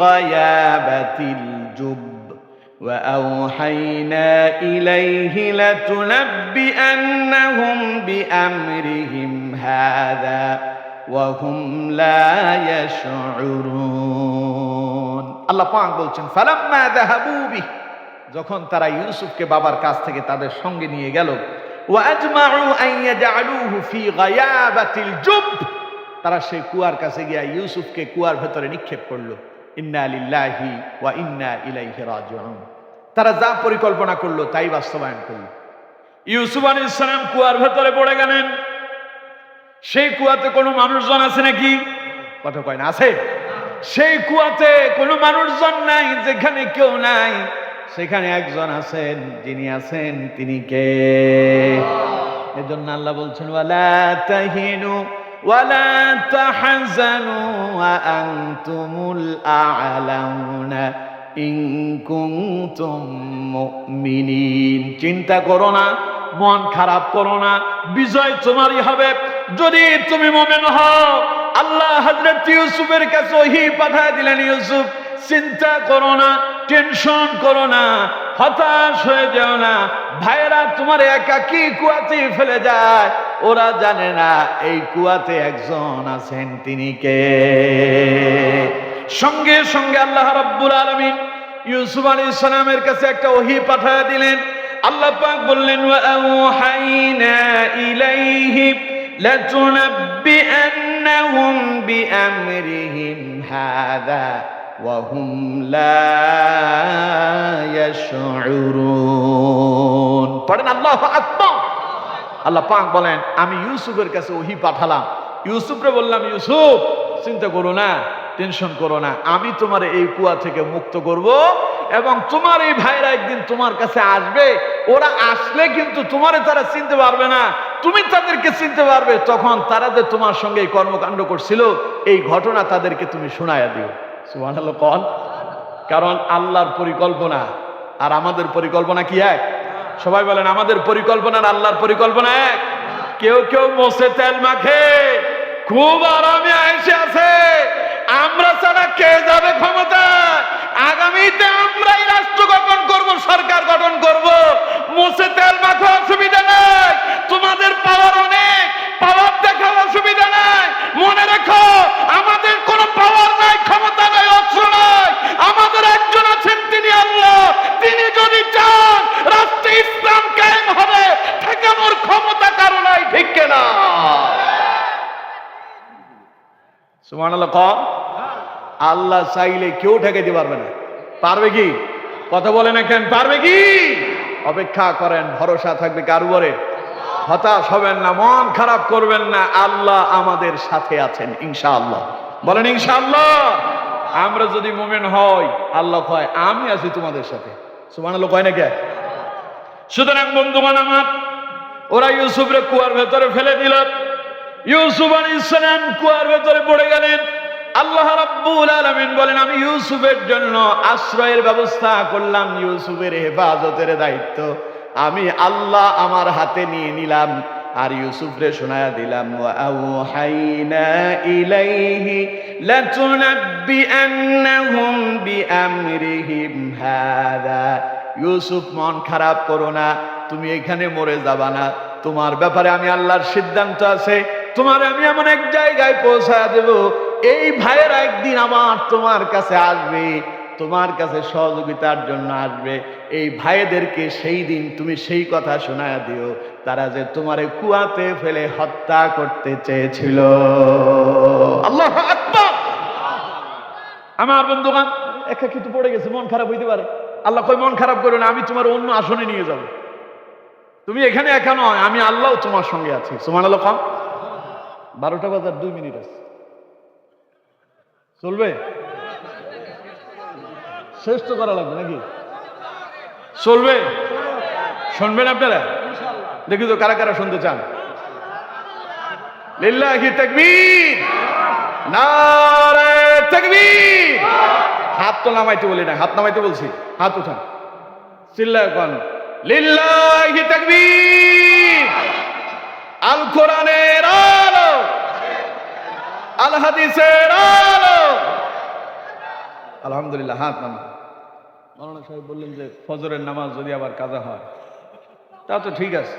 غَيَابَتِ الْجُبِّ وَأَوْحَيْنَا إِلَيْهِ لَتُنَبِّئَنَّهُمْ بِأَمْرِهِمْ هَذَا وَهُمْ لَا يَشْعُرُونَ। আল্লাহ পাক বলছেন, ফালাম্মা যাহাবু বিহি, যখন তারা ইউসুফকে বাবার কাছ থেকে তাদের সঙ্গে নিয়ে গেল, ওয়া আজমাউ আন ইয়াজআলুহু ফি গায়াবাতিল জুব, তারা সেই কুয়ার কাছে গিয়া ইউসুফকে কুয়ার ভেতরে নিক্ষেপ করলো। ইন্না লিল্লাহি ওয়া ইন্না ইলাইহি রাজিউন। তারা যা পরিকল্পনা করলো তাই বাস্তবায়ন করলো। ইউসুফ আলাইহিস সালাম কুয়ার ভেতরে পড়ে গেলেন। সেই কুয়াতে কোনো মানুষজন আছে নাকি? কথা কয় না, আছে। সেই কুয়াতে কোনো মানুষজন নাই। যেখানে কেউ নাই সেখানে একজন আছেন, যিনি আছেন তিনি কে? এজন্য আল্লাহ বলছেন, ওয়ালা তাহিনু ওয়ালা তাহজানু ওয়া আনতুমুল আ'লাউনা ইন কুনতুম মুমিনিন। চিন্তা করো না, মন খারাপ করো না, বিজয় তোমারই হবে যদি তুমি মুমিন হও। আল্লাহ হযরত ইউসুফের কাছে ওহী পাঠিয়ে দিলেন, ইউসুফ চিন্তা করো না, টেনশন করো না, হতাশ হয়ে যাও না। ভাইরা তোমার একাকী কুয়াতে ফেলে যায়, ওরা জানে না এই কুয়াতে একজন আছেন, তিনি কে? সঙ্গে সঙ্গে আল্লাহ রাব্বুল আলামিন ইউসুফ আলাইহিস সালামের কাছে একটা ওহী পাঠিয়ে দিলেন। আল্লাহ পাক বললেন, ওয়া আওহাইনা ইলাইহি লাতুনাব্বিআন্নাহুম বিআমরিহিম হাযা ওয়া হুম লা ইয়াশউরুন। পড়েন আল্লাহু আকবার। আল্লাহ পাক বলেন, আমি ইউসুফের কাছে ওহী পাঠালাম। ইউসুফরে বললাম, ইউসুফ চিন্তা করো না, টেনশন করো না, আমি তোমার এই কুয়া থেকে মুক্ত করব এবং তোমার এই ভাইরা একদিন তোমার কাছে আসবে। ওরা আসলে কিন্তু তোমারে তারা চিনতে পারবে না, তুমি তাদেরকে চিনতে পারবে। তখন তারা যে তোমার সঙ্গে এই কর্মকাণ্ড করছিল এই ঘটনা তাদেরকে তুমি শোনায়া দিও। সুবহানাল্লাহ কোন? কারণ আল্লাহর পরিকল্পনা আর আমাদের পরিকল্পনা কি এক? সবাই বলেন, আমাদের পরিকল্পনা আর আল্লাহর পরিকল্পনা এক। কেউ কেউ মোছে তেল মাখে, খুব আরামে আয়েশে আছে। আমরা ছাড়া কে যাবে ক্ষমতা? আগামীতে আমরাই রাষ্ট্র গঠন করব, সরকার গঠন করব। মোছে তেল মাখো, অসুবিধা নাই, তোমাদের পাওয়ার অনেক, পাওয়ার দেখার অসুবিধা নাই। মনে রেখো, আমাদের কোনো পাওয়ার নাই, ক্ষমতা নাই, অস্ত্র নাই। আমাদের একজন আছেন, তিনি আল্লাহ। তিনি যদি চান রাষ্ট্রে ইসলাম কায়েম হবে, ঠেকানোর ক্ষমতা কারো নাই, ঠিক কিনা? সুবহানাল্লাহ কোন? আল্লাহ চাইলে কেউ ঠেকাইতে পারবে না। পারবে কি? কথা বলে না কেন? পারবে কি? অপেক্ষা করেন, ভরসা থাকবে কার উপরে? হতাশ হবেন না, মন খারাপ করবেন না, আল্লাহ আমাদের সাথে আছেন ইনশাআল্লাহ। বলেন ইনশাআল্লাহ। আমরা যদি মুমিন হই, আল্লাহ কয় আমি আছি তোমাদের সাথে। সুবহানাল্লাহ কয় না কে? সুতরাং বন্ধুগণ আমার, ওরা ইউসুফরে কুয়ার ভেতরে ফেলে দিল। ইউসুফ আলাইহিস সালাম কুয়ার ভেতরে পড়ে গেলেন। আল্লাহ রাব্বুল আলামিন বলেন, আমি ইউসুফের জন্য আশ্রয়ের ব্যবস্থা করলাম, ইউসুফের হেফাজতের দায়িত্ব আমি আল্লাহ আমার হাতে নিয়ে নিলাম। আর ইউসুফরে শোনায়া দিলাম, ওয়া আওহাইনা ইলাইহি লাতুনাব্বিআন্নাহুম বিআমরিহিম হাযা। ইউসুফ মন খারাপ করো না, তুমি এখানে মরে যাবা না। তোমার ব্যাপারে আমি আল্লাহর সিদ্ধান্ত আছে, তোমার আমি এমন এক জায়গায় পৌঁছায়া দেব, এই ভাইয়েরা একদিন আমার তোমার কাছে আসবে, তোমার কাছে সহযোগিতার জন্য আসবে। এই ভাইদেরকে সেই দিন তুমি সেই কথা শোনায়া দিও, তারা যে তোমারে কুয়াতে ফেলে হত্যা করতে চেয়েছিল। আল্লাহু আকবার। আমার বন্ধুগণ, একা কিন্তু পড়ে গেছে, মন খারাপ হইতে পারে। আল্লাহ কই মন খারাপ করো না, আমি তোমার অন্য আসনে নিয়ে যাব। তুমি এখানে একা নয়, আমি আল্লাহ তোমার সঙ্গে আছি। সুবহানাল্লাহ। কম 12টা বাজার 2 মিনিট আছে, চলবে? শেষ তো করা লাগবে নাকি? চলবে? শুনবেন আপনারা? দেখি তো কারা কারা শুনতে চান। লিল্লাহি তাকবীর, নারে তাকবীর। হাত তো নামাইতে বলি না, হাত নামাইতে বলছি, হাত উঠান, চিল্লায় কোন লিল্লাহি তাকবীর। আল কোরআনের আলো, আল হাদিসের আলো। আলহামদুলিল্লাহ। হাত নামান। মাওলানা সাহেব বললেন যে ফজরের নামাজ যদি আবার কাজা হয় তা তো ঠিক আছে,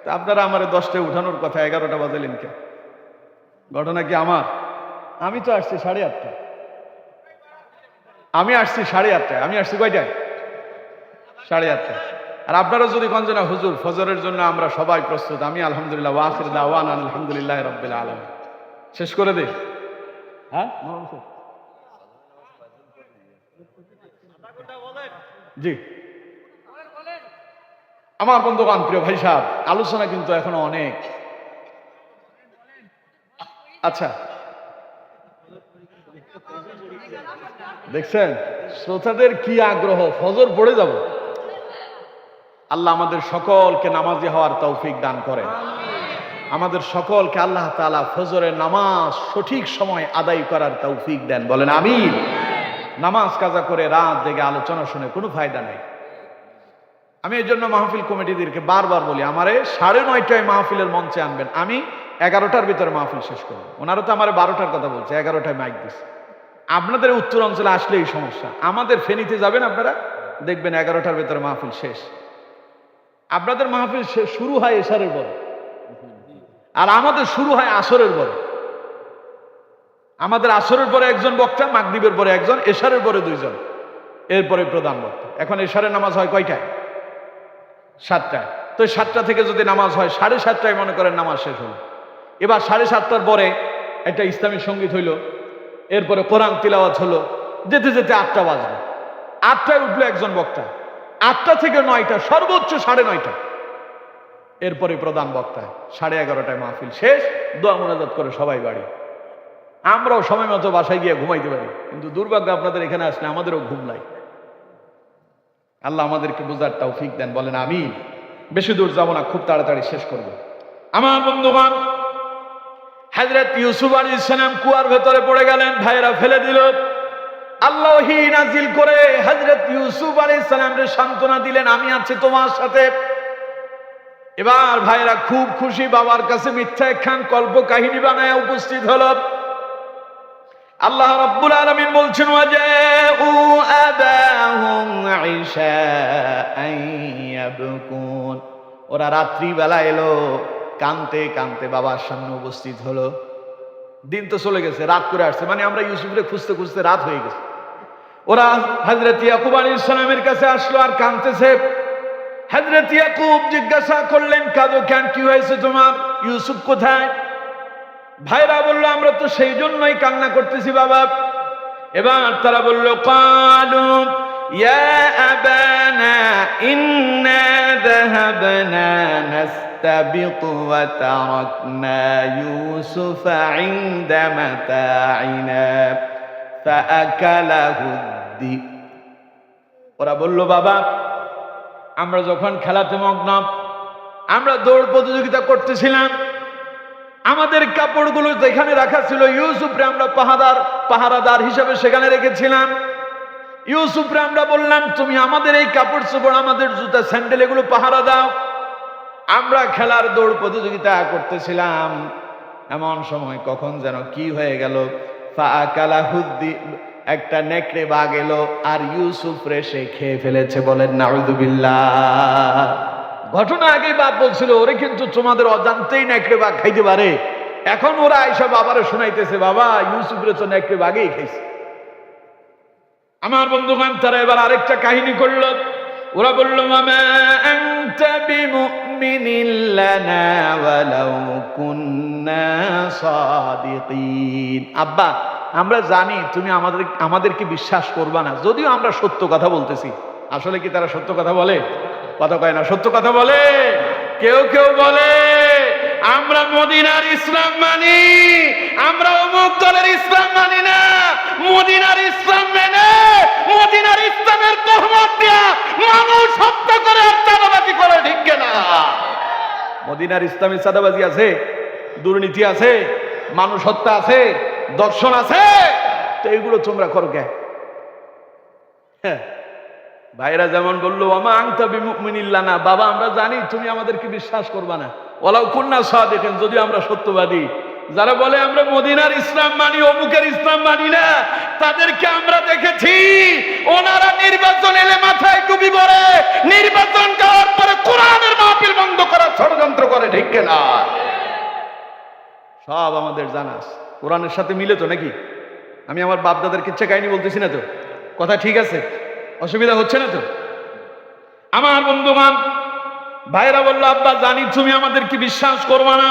তা আপনারা আমার 10টায় উঠানোর কথা 11টা বাজালেন কেন? ঘটনা কি আমার? আমি তো আসছি 8:30টায়, আমি আসছি 8:30টায়, আমি আসছি কয়টায়? 8:30টায়। আর আপনারা যদি কোন না হুজুর ফজরের জন্য আমরা সবাই প্রস্তুত, আমি আলহামদুলিল্লাহ, ওয়া আখির দাওয়ানা আলহামদুলিল্লাহি রাব্বিল আলামিন। শেষ করে দে। হ্যাঁ জি আমার বন্ধুগণ, প্রিয় ভাই সাহেব, আলোচনা কিন্তু এখনো অনেক। আচ্ছা, দেখছেন শ্রোতাদের কি আগ্রহ, ফজর পড়ে যাব। আল্লাহ আমাদের সকলকে নামাজি হওয়ার তৌফিক দান করেন। আমাদের সকলকে আল্লাহ তাআলা ফজরের নামাজ সঠিক সময় আদায় করার তৌফিক দেন, বলেন আমিন। নামাজ কাজা করে রাত জেগে আলোচনা শুনে কোনো ফায়দা নেই। আমি এই জন্য মাহফিল কমিটিদেরকে বারবার বলি, আমারে 9:30টায় মাহফিলের মঞ্চে আনবেন, আমি 11টার ভিতরে মাহফিল শেষ করবো। ওনারা তো আমার 12টার কথা বলছে, 11টায় মাইক দিচ্ছে। আপনাদের উত্তর অঞ্চলে আসলে এই সমস্যা। আমাদের ফেনীতে যাবেন আপনারা, দেখবেন 11টার ভিতরে মাহফিল শেষ। আপনাদের মাহফিল শুরু হয় এশারের পরে, আর আমাদের শুরু হয় আসরের পরে। আমাদের আসরের পরে একজন বক্তা, মাগরিবের পরে একজন, এশারের পরে 2জন, এরপরে প্রধান বক্তা। এখন এশারের নামাজ হয় কয়টায়? 7টায়। তো 7টা থেকে যদি নামাজ হয় 7:30টায় মনে করেন নামাজ শেষ হলো। এবার 7:30টার পরে একটা ইসলামী সঙ্গীত হইল, এরপরে কোরআন তিলাওয়াত হলো, যেতে যেতে 8টা বাজলো। 8টায় উঠলো একজন বক্তা, 8টা থেকে 9টা, সর্বোচ্চ 9:30। এরপরে প্রধান বক্তা, 11:30টায় মাহফিল শেষ, দোয়া মোনাজাত করে সবাই বাড়ি। আমরাও সময় মতো বাসায় গিয়ে ঘুমাইতে পারি, কিন্তু দুর্ভাগ্য আপনাদের এখানে আসলে আমাদেরও ঘুম নাই। আল্লাহ আমাদেরকে বুঝার তৌফিক দেন, বলেন আমিন। বেশি দূর যাব না, খুব তাড়াতাড়ি শেষ করব। আমার বন্ধুগণ, হযরত ইউসুফ আলাইহিস সালাম কুয়ার ভেতরে পড়ে গেলেন, ভাইরা ফেলে দিল। আল্লাহ ওহী নাজিল করে হযরত ইউসুফ আলাইহিস সালামকে সান্ত্বনা দিলেন, আমি আছি তোমার সাথে। এবার ভাইরা খুব খুশি, বাবার কাছে মিথ্যা একখান কল্প কাহিনী বানায় উপস্থিত হলো। আল্লাহ রাব্বুল আলামিন বলছেন, ওয়াজাউ আবাহুম ইশাআন ইয়াবকুন। ওরা রাত্রি বেলা এলো, কানতে কানতে বাবার সামনে উপস্থিত হলো। দিন তো চলে গেছে, রাত করে আসছে, মানে আমরা ইউসুফকে খুঁজতে খুঁজতে রাত হয়ে গেছে। ওরা হযরত ইয়াকুব আলাইহিস সালামের কাছে আসলো আর কানতেছে। হযরত ইয়াকুব জিজ্ঞাসা করলেন, কাঁদো কেন, কি হয়েছে তোমার, ইউসুফ কোথায়? ভাইরা বলল, আমরা তো সেই জন্যই কান্না করতেছি বাবা। এবার তারা বলল, ক্বালু ইয়া আবানা ইন্না যাহাবনা নাস্তাবিকু ওয়া তারাকনা ইউসুফা ইনদা মাতাইনা ফাআকালাহু দ্যিব। ওরা বলল, বাবা আমরা যখন খেলাতে মগ্ন, আমরা দৌড় প্রতিযোগিতা করতেছিলাম, আমাদের কাপড়গুলো যেখানে রাখা ছিল, ইউসুফরে আমরা পাহারাদার হিসেবে সেখানে রেখেছিলাম। ইউসুফরে আমরা বললাম, তুমি আমাদের এই কাপড় চোপড়, আমাদের জুতা স্যান্ডেল এগুলো পাহারা দাও। আমরা খেলার দৌড় প্রতিযোগিতা করতেছিলাম, এমন সময় কখন যেন কি হয়ে গেল, ফাআকালাহু দ্যিব, একটা নেকড়ে বাঘ এলো আর ইউসুফরে সে খেয়ে ফেলেছে, বলেন নাউযুবিল্লাহ। ঘটনা আগেই বাপ বলছিল, ওরে কিন্তু তোমাদের অজান্তেই নেকড়ে বাঘ খাইতে পারে। এখন ওরা আইসা বাবারে শুনাইতেছে, বাবা ইউসুফরে তো নেকড়ে বাঘেই খাইছে। আমার বন্ধুগণ, তারা এবার আরেকটা কাহিনী করলো। ওরা বলল, মামা আনতা বিমুমিনিন লানা ওয়ালাউ কুন্না সাদিকিন। আব্বা আমরা জানি তুমি আমাদেরকে বিশ্বাস করবা না, যদিও আমরা সত্য কথা বলতেছি। আসলে কি তারা সত্য কথা বলে? কথা কয় না, সত্য কথা বলে। কেউ কেউ বলে আমরা মদিনার ইসলাম মানি, আমরা অমুক দলের ইসলাম মানি না। মদিনার ইসলাম মেনে মদিনার ইসলামের তহমত দিয়া মানুষ হত্যা করে আর চাঁদাবাজি করে, ঠিক কিনা? মদিনার ইসলামী চাঁদাবাজি আছে, দুর্নীতি আছে, মানুষ হত্যা আছে, দর্শন আছে, তো এগুলো তোমরা করো কে? হ্যাঁ, ভাইরা যেমন বললো আমা আনতা বিমুমিনিন লানা, বাবা আমরা জানি তুমি আমাদেরকে বিশ্বাস করবা না, ওয়ালাউ কুন্না সাদিকিন, যদি আমরা সত্যবাদী। যারা বলে আমরা মদিনার ইসলাম মানি, অমুকের ইসলাম মানি না, তাদেরকে আমরা দেখেছি ওনারা নির্বাচন এলে মাথায় টুপি পরে নির্বাচন যাওয়ার পরে কোরআনের মাহফিল বন্ধ করার ষড়যন্ত্র করে, ঠিক কিনা? সব আমাদের জানা আছে, কোরআনের সাথে মিলে তো নাকি? আমি আমার বাপ দাদার কিচ্ছা কাহিনী বলতেছি না তো, কথা ঠিক আছে? অসুবিধা হচ্ছে না তো? আমার বন্ধুগণ, ভাইরা বললো আব্বা জানি তুমি আমাদেরকে বিশ্বাস করবা না,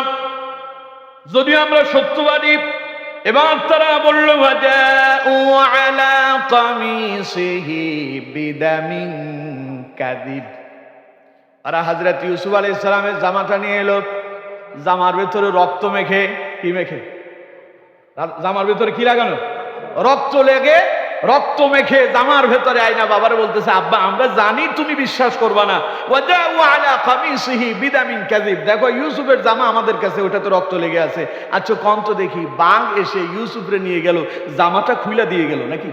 যদিও আমরা সত্যবাদী। এবার তারা বলল ওয়াজাউ আলা কামিসিহি বিদামিন কাযিব, আর হযরত ইউসুফ আলাইহিস সালামের জামাটা নিয়ে এলো, জামার ভেতরে রক্ত মেখে, কি মেখে? জামার ভেতরে কি লাগানো? রক্ত লেগে, রক্ত মেখে জামার ভেতরে আয়না বাবারে বলতেছে আব্বা আমরা জানি তুমি বিশ্বাস করবা না, ওয়াজাউ আলা কামিসিহি বিদামিন কাযিব, দেখো ইউসুফের জামা আমাদের কাছে, ওটা তো রক্ত লেগে আছে। আচ্ছা কোন তো দেখি, বাঘ এসে ইউসুফরে নিয়ে গেল, জামাটা খুইলা দিয়ে গেল নাকি?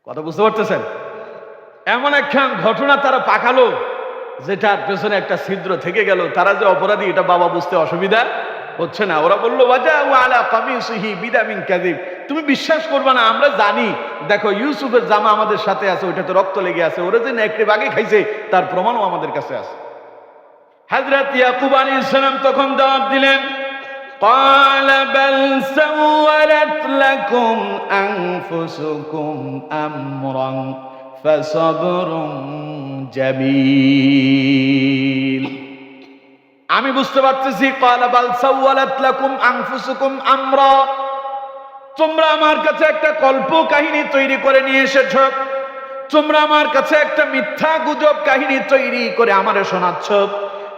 কথা বুঝতে পারতেছেন? এমন একখান ঘটনা তারা পাকালো যেটার পেছনে একটা ছিদ্র থেকে গেল। তারা যে অপরাধী এটা বাবা বুঝতে অসুবিধা হচ্ছে না। ওরা বললো ওয়াজাউ আলা কামিসিহি বিদামিন কাযিব, তুমি বিশ্বাস করবে না আমরা জানি, দেখো ইউসুফের জামা আমাদের সাথে আছে, ওইটাতে রক্ত লেগে আছে, ওরা যে নেকড়ে বাগে খাইছে তার প্রমাণও আমাদের কাছে আছে। হযরত ইয়াকুব আলাইহিস সালাম তখন জবাব দিলেন قال بل سولت لكم أنفسكم أمرا فصبر جميل। আমি বুঝতে পারতেছি قال بل سولت لكم أنفسكم أمرا, তোমরা আমার কাছে একটা কল্প কাহিনী তৈরি করে নিয়ে এসেছো, তোমরা আমার কাছে একটা মিথ্যা গুজব কাহিনী তৈরি করে আমারে শোনাচ্ছ।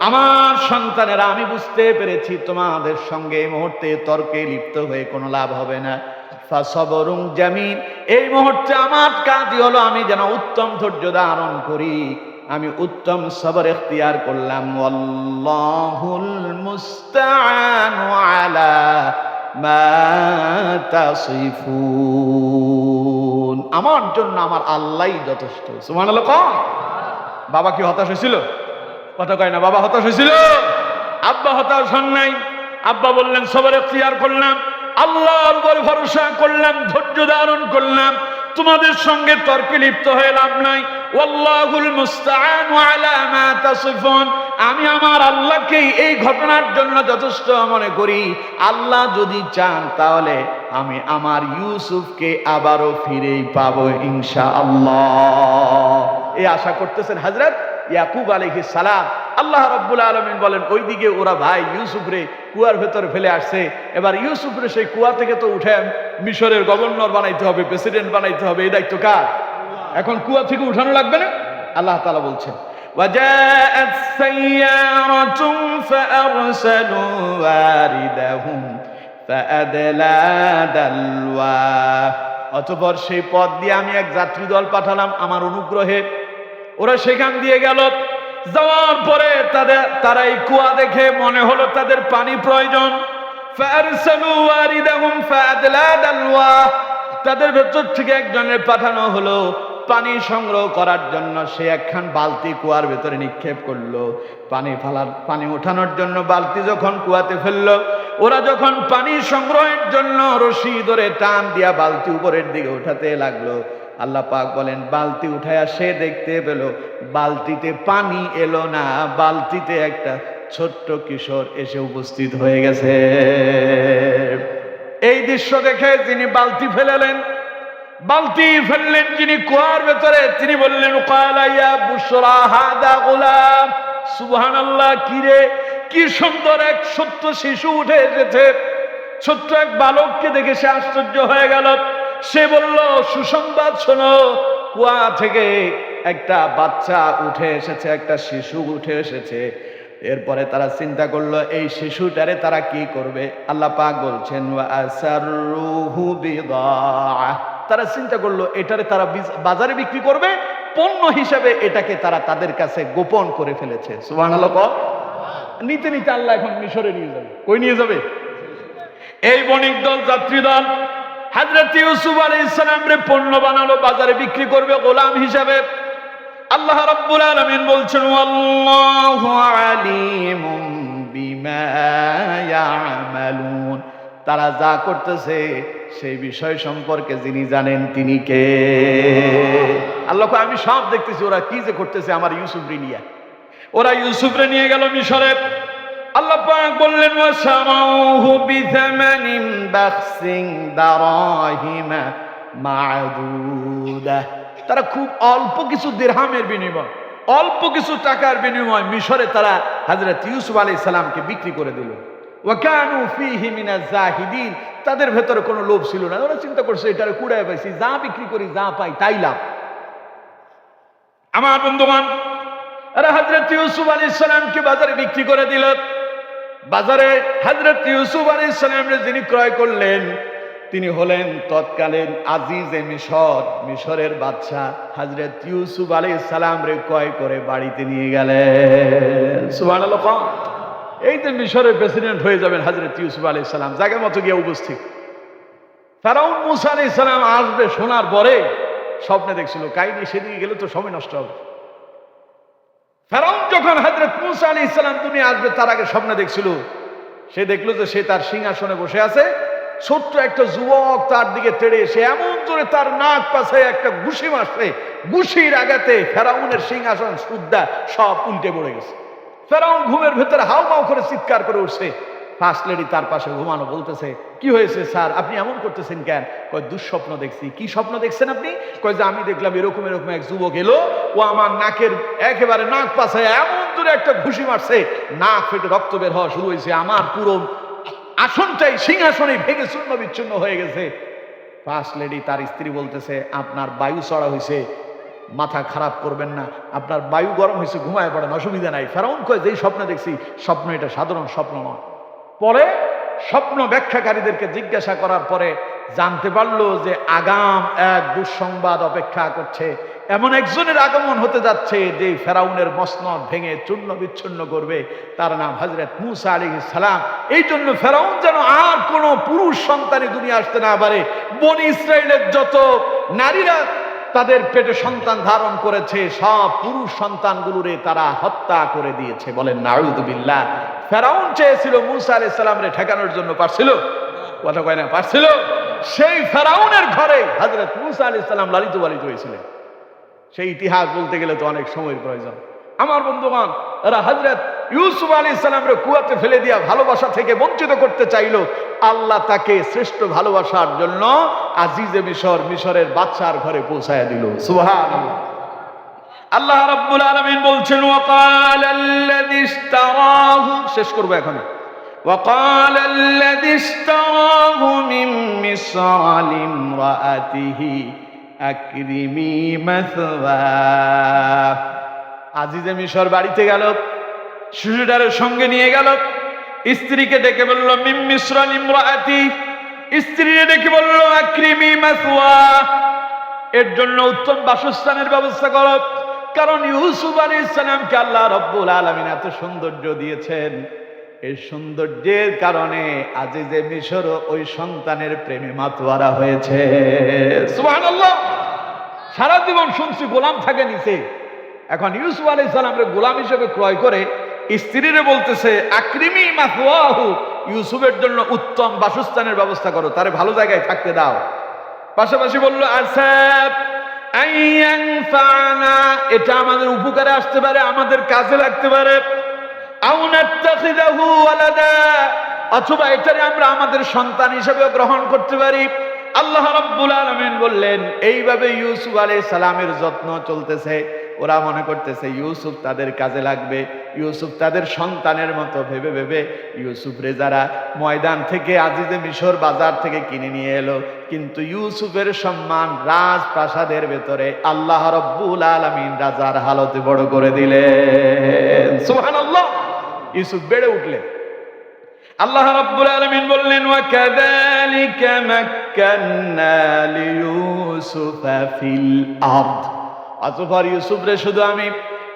আমার সন্তানেরা, আমি বুঝতে পেরেছি তোমাদের সঙ্গে এই মুহূর্তে তর্কে লিপ্ত হয়ে কোনো লাভ হবে না। ফাসবরুন জামিল, এই মুহূর্তে আমার কাজই হলো আমি যেন উত্তম ধৈর্য ধারণ করি, আমি উত্তম সবর ইখতিয়ার করলাম। ওয়াল্লাহুল মুস্তাআনু আলা মা তাসিফুন, আমার জন্য আমার আল্লাহই যথেষ্ট। সুবহানাল্লাহ। কোন বাবা কি হতাশ হয়েছিল? কথা কয় না, বাবা হতাশ হয়েছিল? আব্বা হতাশ হন নাই। আব্বা বললেন সবর ইখতিয়ার করলাম, আল্লাহর উপর ভরসা করলাম, ধৈর্য ধারণ করলাম, তোমাদের সঙ্গে তর্কে লিপ্ত হয়ে লাভ নাই। ওয়াল্লাহুল মুস্তাআনু আলা মা তাসিফুন, আমি আমার আল্লাহকেই এই ঘটনার জন্য যথেষ্ট মনে করি। আল্লাহ যদি চান তাহলে আমি আমার ইউসুফকে আবারও ফিরেই পাবো ইনশাআল্লাহ, এই আশা করতেছেন হযরত ইয়াকুব আলাইহিস সালাম। আল্লাহ রাব্বুল আলামিন বলেন ওইদিকে ওরা ভাই ইউসুফরে কুয়ার ভেতর ফেলে আসছে, এবার ইউসুফরে সেই কুয়া থেকে তো উঠে মিশরের গভর্নর বানাইতে হবে, প্রেসিডেন্ট বানাইতে হবে, এই দায়িত্ব কার? এখন কুয়া থেকে উঠানো লাগবে না? আল্লাহ তাআলা বলছেন ওয়াজাআত সাইয়ারাতুন ফাআরসালু ওয়ারিদাহুম ফাআদলা দালওয়া, অতঃপর সেই পথ দিয়ে আমি এক যাত্রী দল পাঠালাম আমার অনুগ্রহে, ওরা সেখান দিয়ে গেল। যাওয়ার পরে তারা এই কুয়া দেখে মনে হলো তাদের পানি প্রয়োজন। ফাআরসালু ওয়ারিদাহুম ফাআদলা দালওয়া, তাদের ভেতর থেকে একজনের পাঠানো হলো পানি সংগ্রহ করার জন্য। সে একখান বালতি কুয়ার ভেতরে নিক্ষেপ করলো, পানি ওঠানোর জন্য বালতি যখন কুয়াতে ফেললো, ওরা যখন পানি সংগ্রহের জন্য রশি ধরে টান দিয়া বালতি উপরের দিকে উঠাতে লাগলো, আল্লাহ পাক বলেন বালতি উঠায়া সে দেখতে পেল বালতিতে পানি এলো না, বালতিতে একটা ছোট্ট কিশোর এসে উপস্থিত হয়ে গেছে। এই দৃশ্য দেখে যিনি বালতি ফেললেন যিনি কুয়ার ভেতরে, তিনি বললেন ক্বালা ইয়া বুশরা হাদা গুলাম, সুবহানাল্লাহ, কি রে কি সুন্দর এক ছোট্ট শিশু উঠে এসেছে। ছোট্ট এক বালককে দেখে সে আশ্চর্য হয়ে গেল। সে বলল, সুসংবাদ শোনো, কুয়া থেকে একটা বাচ্চা উঠে এসেছে, একটা শিশু উঠে এসেছে। এরপরে তারা চিন্তা করলো এই শিশুটারে তারা কি করবে। আল্লাহ পাক বলছেন ওয়া আসাররুহু বিদাআ, তারা চিন্তা করলো এটারে তারা বাজারে বিক্রি করবে, পণ্য হিসাবে এটাকে তারা তাদের কাছে গোপন করে ফেলেছে। সুবহানাল্লাহ। নিতে নিতে আল্লাহ এখন মিশরে নিয়ে যাবে। কই নিয়ে যাবে? এই বণিক দল, যাত্রী দল হযরত ইউসুফ আলাইহিস সালাম রে পণ্য বানালো, বাজারে বিক্রি করবে গোলাম হিসাবে। আল্লাহ রাব্বুল আলামিন বলছেন ওয়াল্লাহু আলিমুম বিমা ইয়ামালুন, তারা যা করতেছে সেই বিষয় সম্পর্কে যিনি জানেন তিনি কে? আল্লাহ কয় আমি সব দেখতেছি ওরা কি যে করতেছে আমার ইউসুফ রে নিয়ে। ওরা ইউসুফ রে নিয়ে গেল মিশরে। আল্লাহ পাক বললেন ওয়াসামাউহু বিথামানিন বাখসিন দারাহিমা মা'দুদা, তারা খুব অল্প কিছু দিরহামের বিনিময়, অল্প কিছু টাকার বিনিময় মিশরে তারা হযরত ইউসুফ আলাইহিস সালামকে বিক্রি করে দিল। ওয়া কানু ফীহি মিনাজ জাহিদিন, তাদের ভেতরে কোনো লোভ ছিল না। ওরা চিন্তা করছে এটারে কুড়ায় পাইছি, যা বিক্রি করি যা পাই তাই লাভ। আমার বন্ধুগণ, এরা হযরত ইউসুফ আলাইহিস সালামকে বাজারে বিক্রি করে দিল। বাজারে হযরত ইউসুফ আলাইহিস সালামকে যিনি ক্রয় করলেন তিনি হলেন তৎকালীন আজিজে মিশর, মিশরের বাদশা। হযরত ইউসুফ আলাইহিস সালাম রে ক্রয় করে বাড়িতে নিয়ে গেলেন। সুবহানাল্লাহ। এই যে মিশরের প্রেসিডেন্ট হয়ে যাবেন হযরত ইউসুফ আলাইহিস সালাম, জায়গা মতো গিয়ে উপস্থিত। ফেরাউন মুসা আলাইহিস সালাম আসবে শোনার পরে স্বপ্নে দেখছিল, কাহিনী সেদিকে গেলে তো সময় নষ্ট হবে। ফেরাউন যখন হযরত মুসা আলাইহিস সালাম দুনিয়া আসবে তার আগে স্বপ্নে দেখছিল, সে দেখলো যে সে তার সিংহাসনে বসে আছে, ছোট্ট একটা যুবক তার দিকে তেড়ে এসে এমন জোরে তার নাক পাশে একটা ঘুষি মারছে, ঘুষির আঘাতে ফেরাউনের সিংহাসন সুদ্ধা সব উল্টে পড়ে গেছে। ফেরাউন ঘুমের ভেতরে হাউমাউ করে চিৎকার করে উঠছে। ফার্স্ট লেডি তার পাশে ঘুমানো বলতেছে, কি হয়েছে স্যার, আপনি এমন করতেছেন কেন? কয় দুঃস্বপ্ন দেখছি। কি স্বপ্ন দেখছেন আপনি? কয় যে আমি দেখলাম এরকম এরকম এক যুবক এলো, ও আমার নাকের একেবারে নাক পাশে এমন জোরে একটা ঘুষি মারছে, নাক ফেটে রক্ত বের হওয়া শুরু হয়েছে, আমার পুরো আসনটাই সিংহাসনে ভেঙে চূর্ণ বিচ্ছিন্ন হয়ে গেছে। ফার্স্ট লেডি তার স্ত্রী বলতেছে, আপনার বায়ু চড়া হয়েছে, মাথা খারাপ করবেন না, আপনার বায়ু গরম হয়েছে, ঘুমায় পড়েন, অসুবিধা নাই। ফেরাউন কয় যেই স্বপ্ন দেখছি স্বপ্ন এটা সাধারণ স্বপ্ন নয়। পরে স্বপ্ন ব্যাখ্যাকারীদেরকে জিজ্ঞাসা করার পরে জানতে পারলো যে আগাম এক দুঃসংবাদ অপেক্ষা করছে। এমন একজনের আগমন হতে যাচ্ছে যে ফেরাউনের মসনদ ভেঙে চূর্ণ বিচ্ছিন্ন করবে, তার নাম হযরত মুসা আলাইহিস সালাম। এই জন্য ফেরাউন যেন আর কোনো পুরুষ সন্তানই দুনিয়া আসতে না পারে। বনি ইসরাইলের যত নারীরা তাদের পেটে সন্তান ধারণ করেছে সব পুরুষ সন্তানগুলোরে তারা হত্যা করে দিয়েছে। বলেন নাউযুবিল্লাহ। ফেরাউন চেয়েছিল মুসা আলাইহিস সালামরে ঠেকানোর জন্য, পারছিল? কথা কয় না, পারছিল? সেই ফেরাউনের ঘরে হযরত মুসা আলাইহিস সালাম লালিত পালিত হয়েছিলেন। সেই ইতিহাস বলতে গেলে তো অনেক সময়ের প্রয়োজন। আমার বন্ধুগণ, এরা হযরত ইউসুফ আলাইহিস সালামরে কুয়াতে ফেলে দিয়া ভালোবাসা থেকে বঞ্চিত করতে চাইলো। আল্লাহ তাকে শ্রেষ্ঠ ভালোবাসার জন্য আজিজে মিশর, মিশরের বাদশার ঘরে পৌঁছায়া দিল। সুবহানাল্লাহ। আল্লাহ রাব্বুল আলামিন বলছেন ওয়াকালাল্লাযী ইশতারাহু, শেষ করব এখন। ওয়াকালাল্লাযী ইশতারাহু মিন মিসর লিমরাআতিহি আকরিমি মাসওয়া। আজিজে মিশর বাড়িতে গেল, শিশুটারের সঙ্গে নিয়ে গেল, স্ত্রীকে ডেকে বলল মিন মিসর লিমরাআতি, স্ত্রীকে ডেকে বলল আকরিমি মাসওয়া, এর জন্য উত্তম বাসস্থানের ব্যবস্থা করো। কারণ ইউসুফ আলাইহিস সালামকে আল্লাহ রাব্বুল আলামিন এত সৌন্দর্য দিয়েছেন, এই সৌন্দর্যের কারণে আজিজে মিশর ওই সন্তানের প্রেমে মাতোয়ারা হয়েছে। সুবহানাল্লাহ। সারা জীবন শুনছি গোলাম থাকে নিচে, এখন ইউসুফ আলাইহিস সালামকে গোলাম হিসেবে ক্রয় করে স্ত্রীরে বলতেছে আকরিমি মাসওয়াহু, ইউসুফের জন্য উত্তম বাসস্থানের ব্যবস্থা করো, তারে ভালো জায়গায় থাকতে দাও। পাশাপাশি বলল আসাব আইয়ানফানা, এটা আমাদের উপকারে আসতে পারে, আমাদের কাজে লাগতে পারে। আও নাত্তাখিযাহু ওয়ালাদা, অথবা এটারে আমরা আমাদের সন্তান হিসেবে গ্রহণ করতে পারি। আল্লাহ রাব্বুল আলামিন বললেন এইভাবে ইউসুফ আলাইহিস সালামের যত্ন চলতেছে। ওরা মনে করতেছে ইউসুফ তাদের কাজে লাগবে, ইউসুফ তাদের সন্তানের মতো ভেবে ভেবে ইউসুফ রে যারা ময়দান থেকে আজিজে মিশর বাজার থেকে কিনে নিয়ে এলো, কিন্তু ইউসুফের সম্মান রাজপ্রাসাদের ভেতরে আল্লাহ রব্বুল আলামিন রাজার হালতে বড় করে দিলেন। সুবহানাল্লাহ। ইউসুফ বেড়ে উঠলেন। আল্লাহ রাব্বুল আলামিন বললেন, ওয়া কাযালিকা মাক্কান্না লিইউসুফা ফিল আরদ। অতঃপর ইউসুফরে শুধু আমি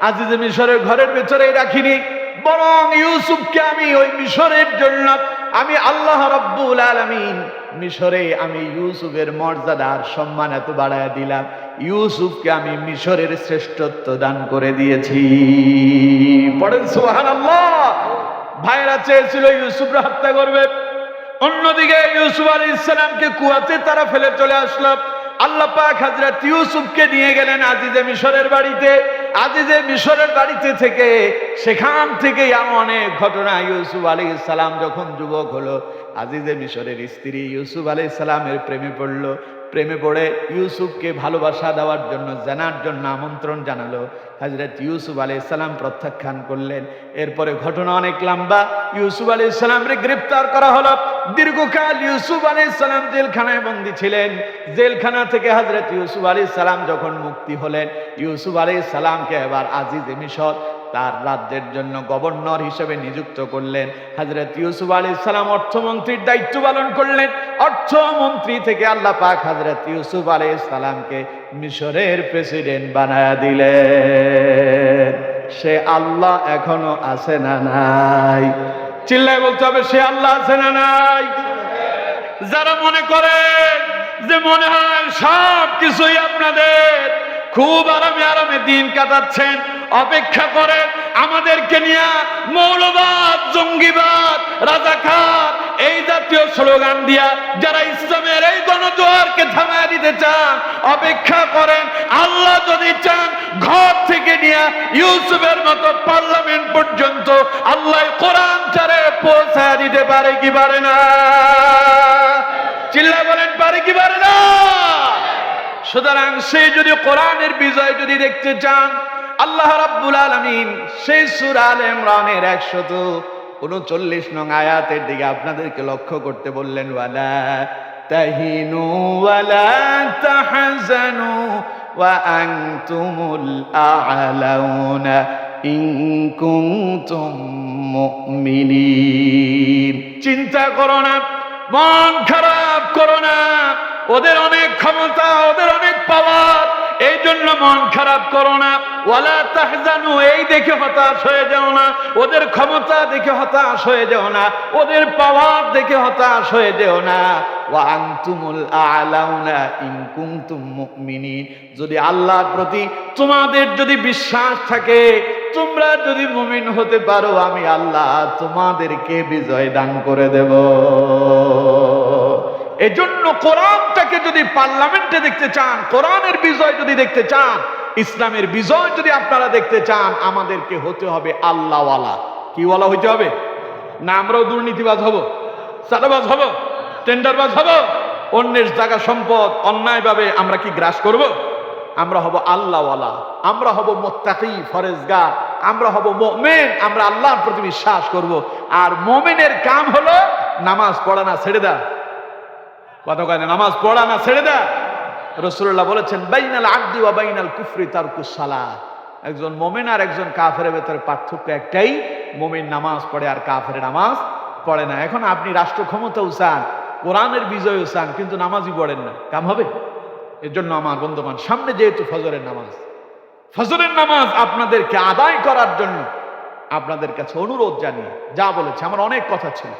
আজিজে মিশরের ঘরের ভেতরেই রাখিনি, বরং ইউসুফকে আমি ওই মিশরের জন্য আমি আল্লাহ রাব্বুল আলামিন মিশরে আমি ইউসুফের মর্যাদা আর সম্মান এত বাড়ায় দিলাম, ইউসুফকে আমি মিশরের শ্রেষ্ঠত্ব দান করে দিয়েছি। পড়েন সুবহানাল্লাহ। ভাইরা চেয়েছিল ইউসুফরা হত্যা করবে, অন্যদিকে ইউসুফ আলাইহিস সালামকে কুয়াতে তারা ফেলে চলে আসলো। আল্লাহ পাক হযরত ইউসুফকে নিয়ে গেলেন আজিজে মিশরের বাড়িতে। আজিজে মিশরের বাড়িতে থেকে সেখান থেকে অনেক ঘটনা। ইউসুফ আলাইহিস সালাম যখন যুবক হলো, আজিজে মিশরের স্ত্রী ইউসুফ আলাইহিস সালামের প্রেমে পড়লো। প্রেমে পড়ে ইউসুফকে ভালোবাসা দেওয়ার জন্য জানার জন্য আমন্ত্রণ জানালো। হযরত ইউসুফ আলাইহিস সালাম প্রত্যাখ্যান করলেন। এরপরে ঘটনা অনেক লম্বা। ইউসুফ আলাইহিস সালামকে গ্রেফতার করা হলো। দীর্ঘকাল ইউসুফ আলাইহিস সালাম জেলখানায় বন্দী ছিলেন। জেলখানা থেকে হযরত ইউসুফ আলাইহিস সালাম যখন মুক্তি হলেন, ইউসুফ আলাইহিস সালামকে এবার আজিজে মিশর তার রাজ্যের জন্য গভর্নর হিসেবে নিযুক্ত করলেন। হযরত ইউসুফ আলাইহিস সালাম অর্থমন্ত্রীর দায়িত্ব পালন করলেন। অর্থমন্ত্রী থেকে আল্লাহ পাক হযরত ইউসুফ আলাইহিস সালামকে মিশরের প্রেসিডেন্ট বানায়া দিলেন। সে আল্লাহ এখনো আছে না নাই? চিল্লায় বলতে হবে, সে আল্লাহ আছে না নাই? যারা মনে করেন যে মনে হয় সব কিছুই আপনাদের খুব আরামে আরামে দিন কাটাচ্ছেন, অপেক্ষা করেন আমাদেরকে নিয়ে মৌলবাদ, জঙ্গিবাদ, রাজাকার এই জাতীয় স্লোগান দিয়া যারা ইসলামের এই গণজোয়ারকে থামায় দিতে চান, অপেক্ষা করেন। আল্লাহ যদি চান ঘর থেকে নিয়ে ইউসুফের মতো পার্লামেন্ট পর্যন্ত আল্লাহ কোরআন চারে পৌঁছায় দিতে পারে কি পারে না? চিল্লা বলেন, পারে কি পারে না? সুতরাং সেই যদি কোরআনের বিজয় যদি দেখতে চান, আল্লাহ রাব্বুল আলামিন সেই সূরা আলে ইমরানের 139 নং আয়াতের দিকে আপনাদেরকে লক্ষ্য করতে বললেন, ওয়ালা তাহিনু ওয়ালা তাহজানু ওয়া আনতুমুল আ'লাউনা ইন কুনতুম মুমিনিন। চিন্তা করো না, মন খারাপ করো না, ওদের অনেক ক্ষমতা, ওদের অনেক পাওয়ার, এই জন্য মন খারাপ করো না। ওয়ালা তাহজানু, এই দেখে হতাশ হয়ে যাও না, ওদের ক্ষমতা দেখে হতাশ হয়ে যাও না, ওদের পাওয়ার দেখে হতাশ হয়ে যাও না। ওয়া আনতুমুল আ'লাউনা ইন কুনতুম মুমিনিন, যদি আল্লাহর প্রতি তোমাদের যদি বিশ্বাস থাকে, তোমরা যদি মুমিন হতে পারো, আমি আল্লাহ তোমাদেরকে বিজয় দান করে দেব। এজন্য কোরআনটাকে যদি পার্লামেন্টে দেখতে চান, কোরআনের বিজয় যদি দেখতে চান, ইসলামের বিজয় যদি আপনারা দেখতে চান, আমাদেরকে হতে হবে আল্লাহওয়ালা। কি ওয়ালা হইতে হবে? না আমরাও দুর্নীতিবাজ হব, চাঁদাবাজ হব, টেন্ডারবাজ হব, অন্যের জায়গা সম্পদ অন্যায়ভাবে আমরা কি গ্রাস করব? আমরা হব আল্লাহওয়ালা, আমরা হব মুত্তাকি, ফরেজগার, আমরা হব মুমিন, আমরা আল্লাহর প্রতি বিশ্বাস করব। আর মুমিনের কাম হলো নামাজ পড়া না ছেড়ে দেয়া। কত কয় না, নামাজ পড়া না ছেড়ে দেয়া। রাসূলুল্লাহ বলেছেন, বাইনাল আবদি ওয়া বাইনাল কুফরি তারকুস সালাহ। একজন মুমিন আর একজন কাফেরের ভেতরে পার্থক্য একটাই, মুমিন নামাজ পড়ে আর কাফের নামাজ পড়ে না। এখন আপনি রাষ্ট্র ক্ষমতাও চান, কোরআনের বিজয়ও চান, কিন্তু নামাজই পড়েন না, কাম হবে? এর জন্য আমার বন্ধুগণ, সামনে যেহেতু ফজরের নামাজ, ফজরের নামাজ আপনাদেরকে আদায় করার জন্য আপনাদের কাছে অনুরোধ জানিয়ে যা বলেছে, আমার অনেক কথা ছিল,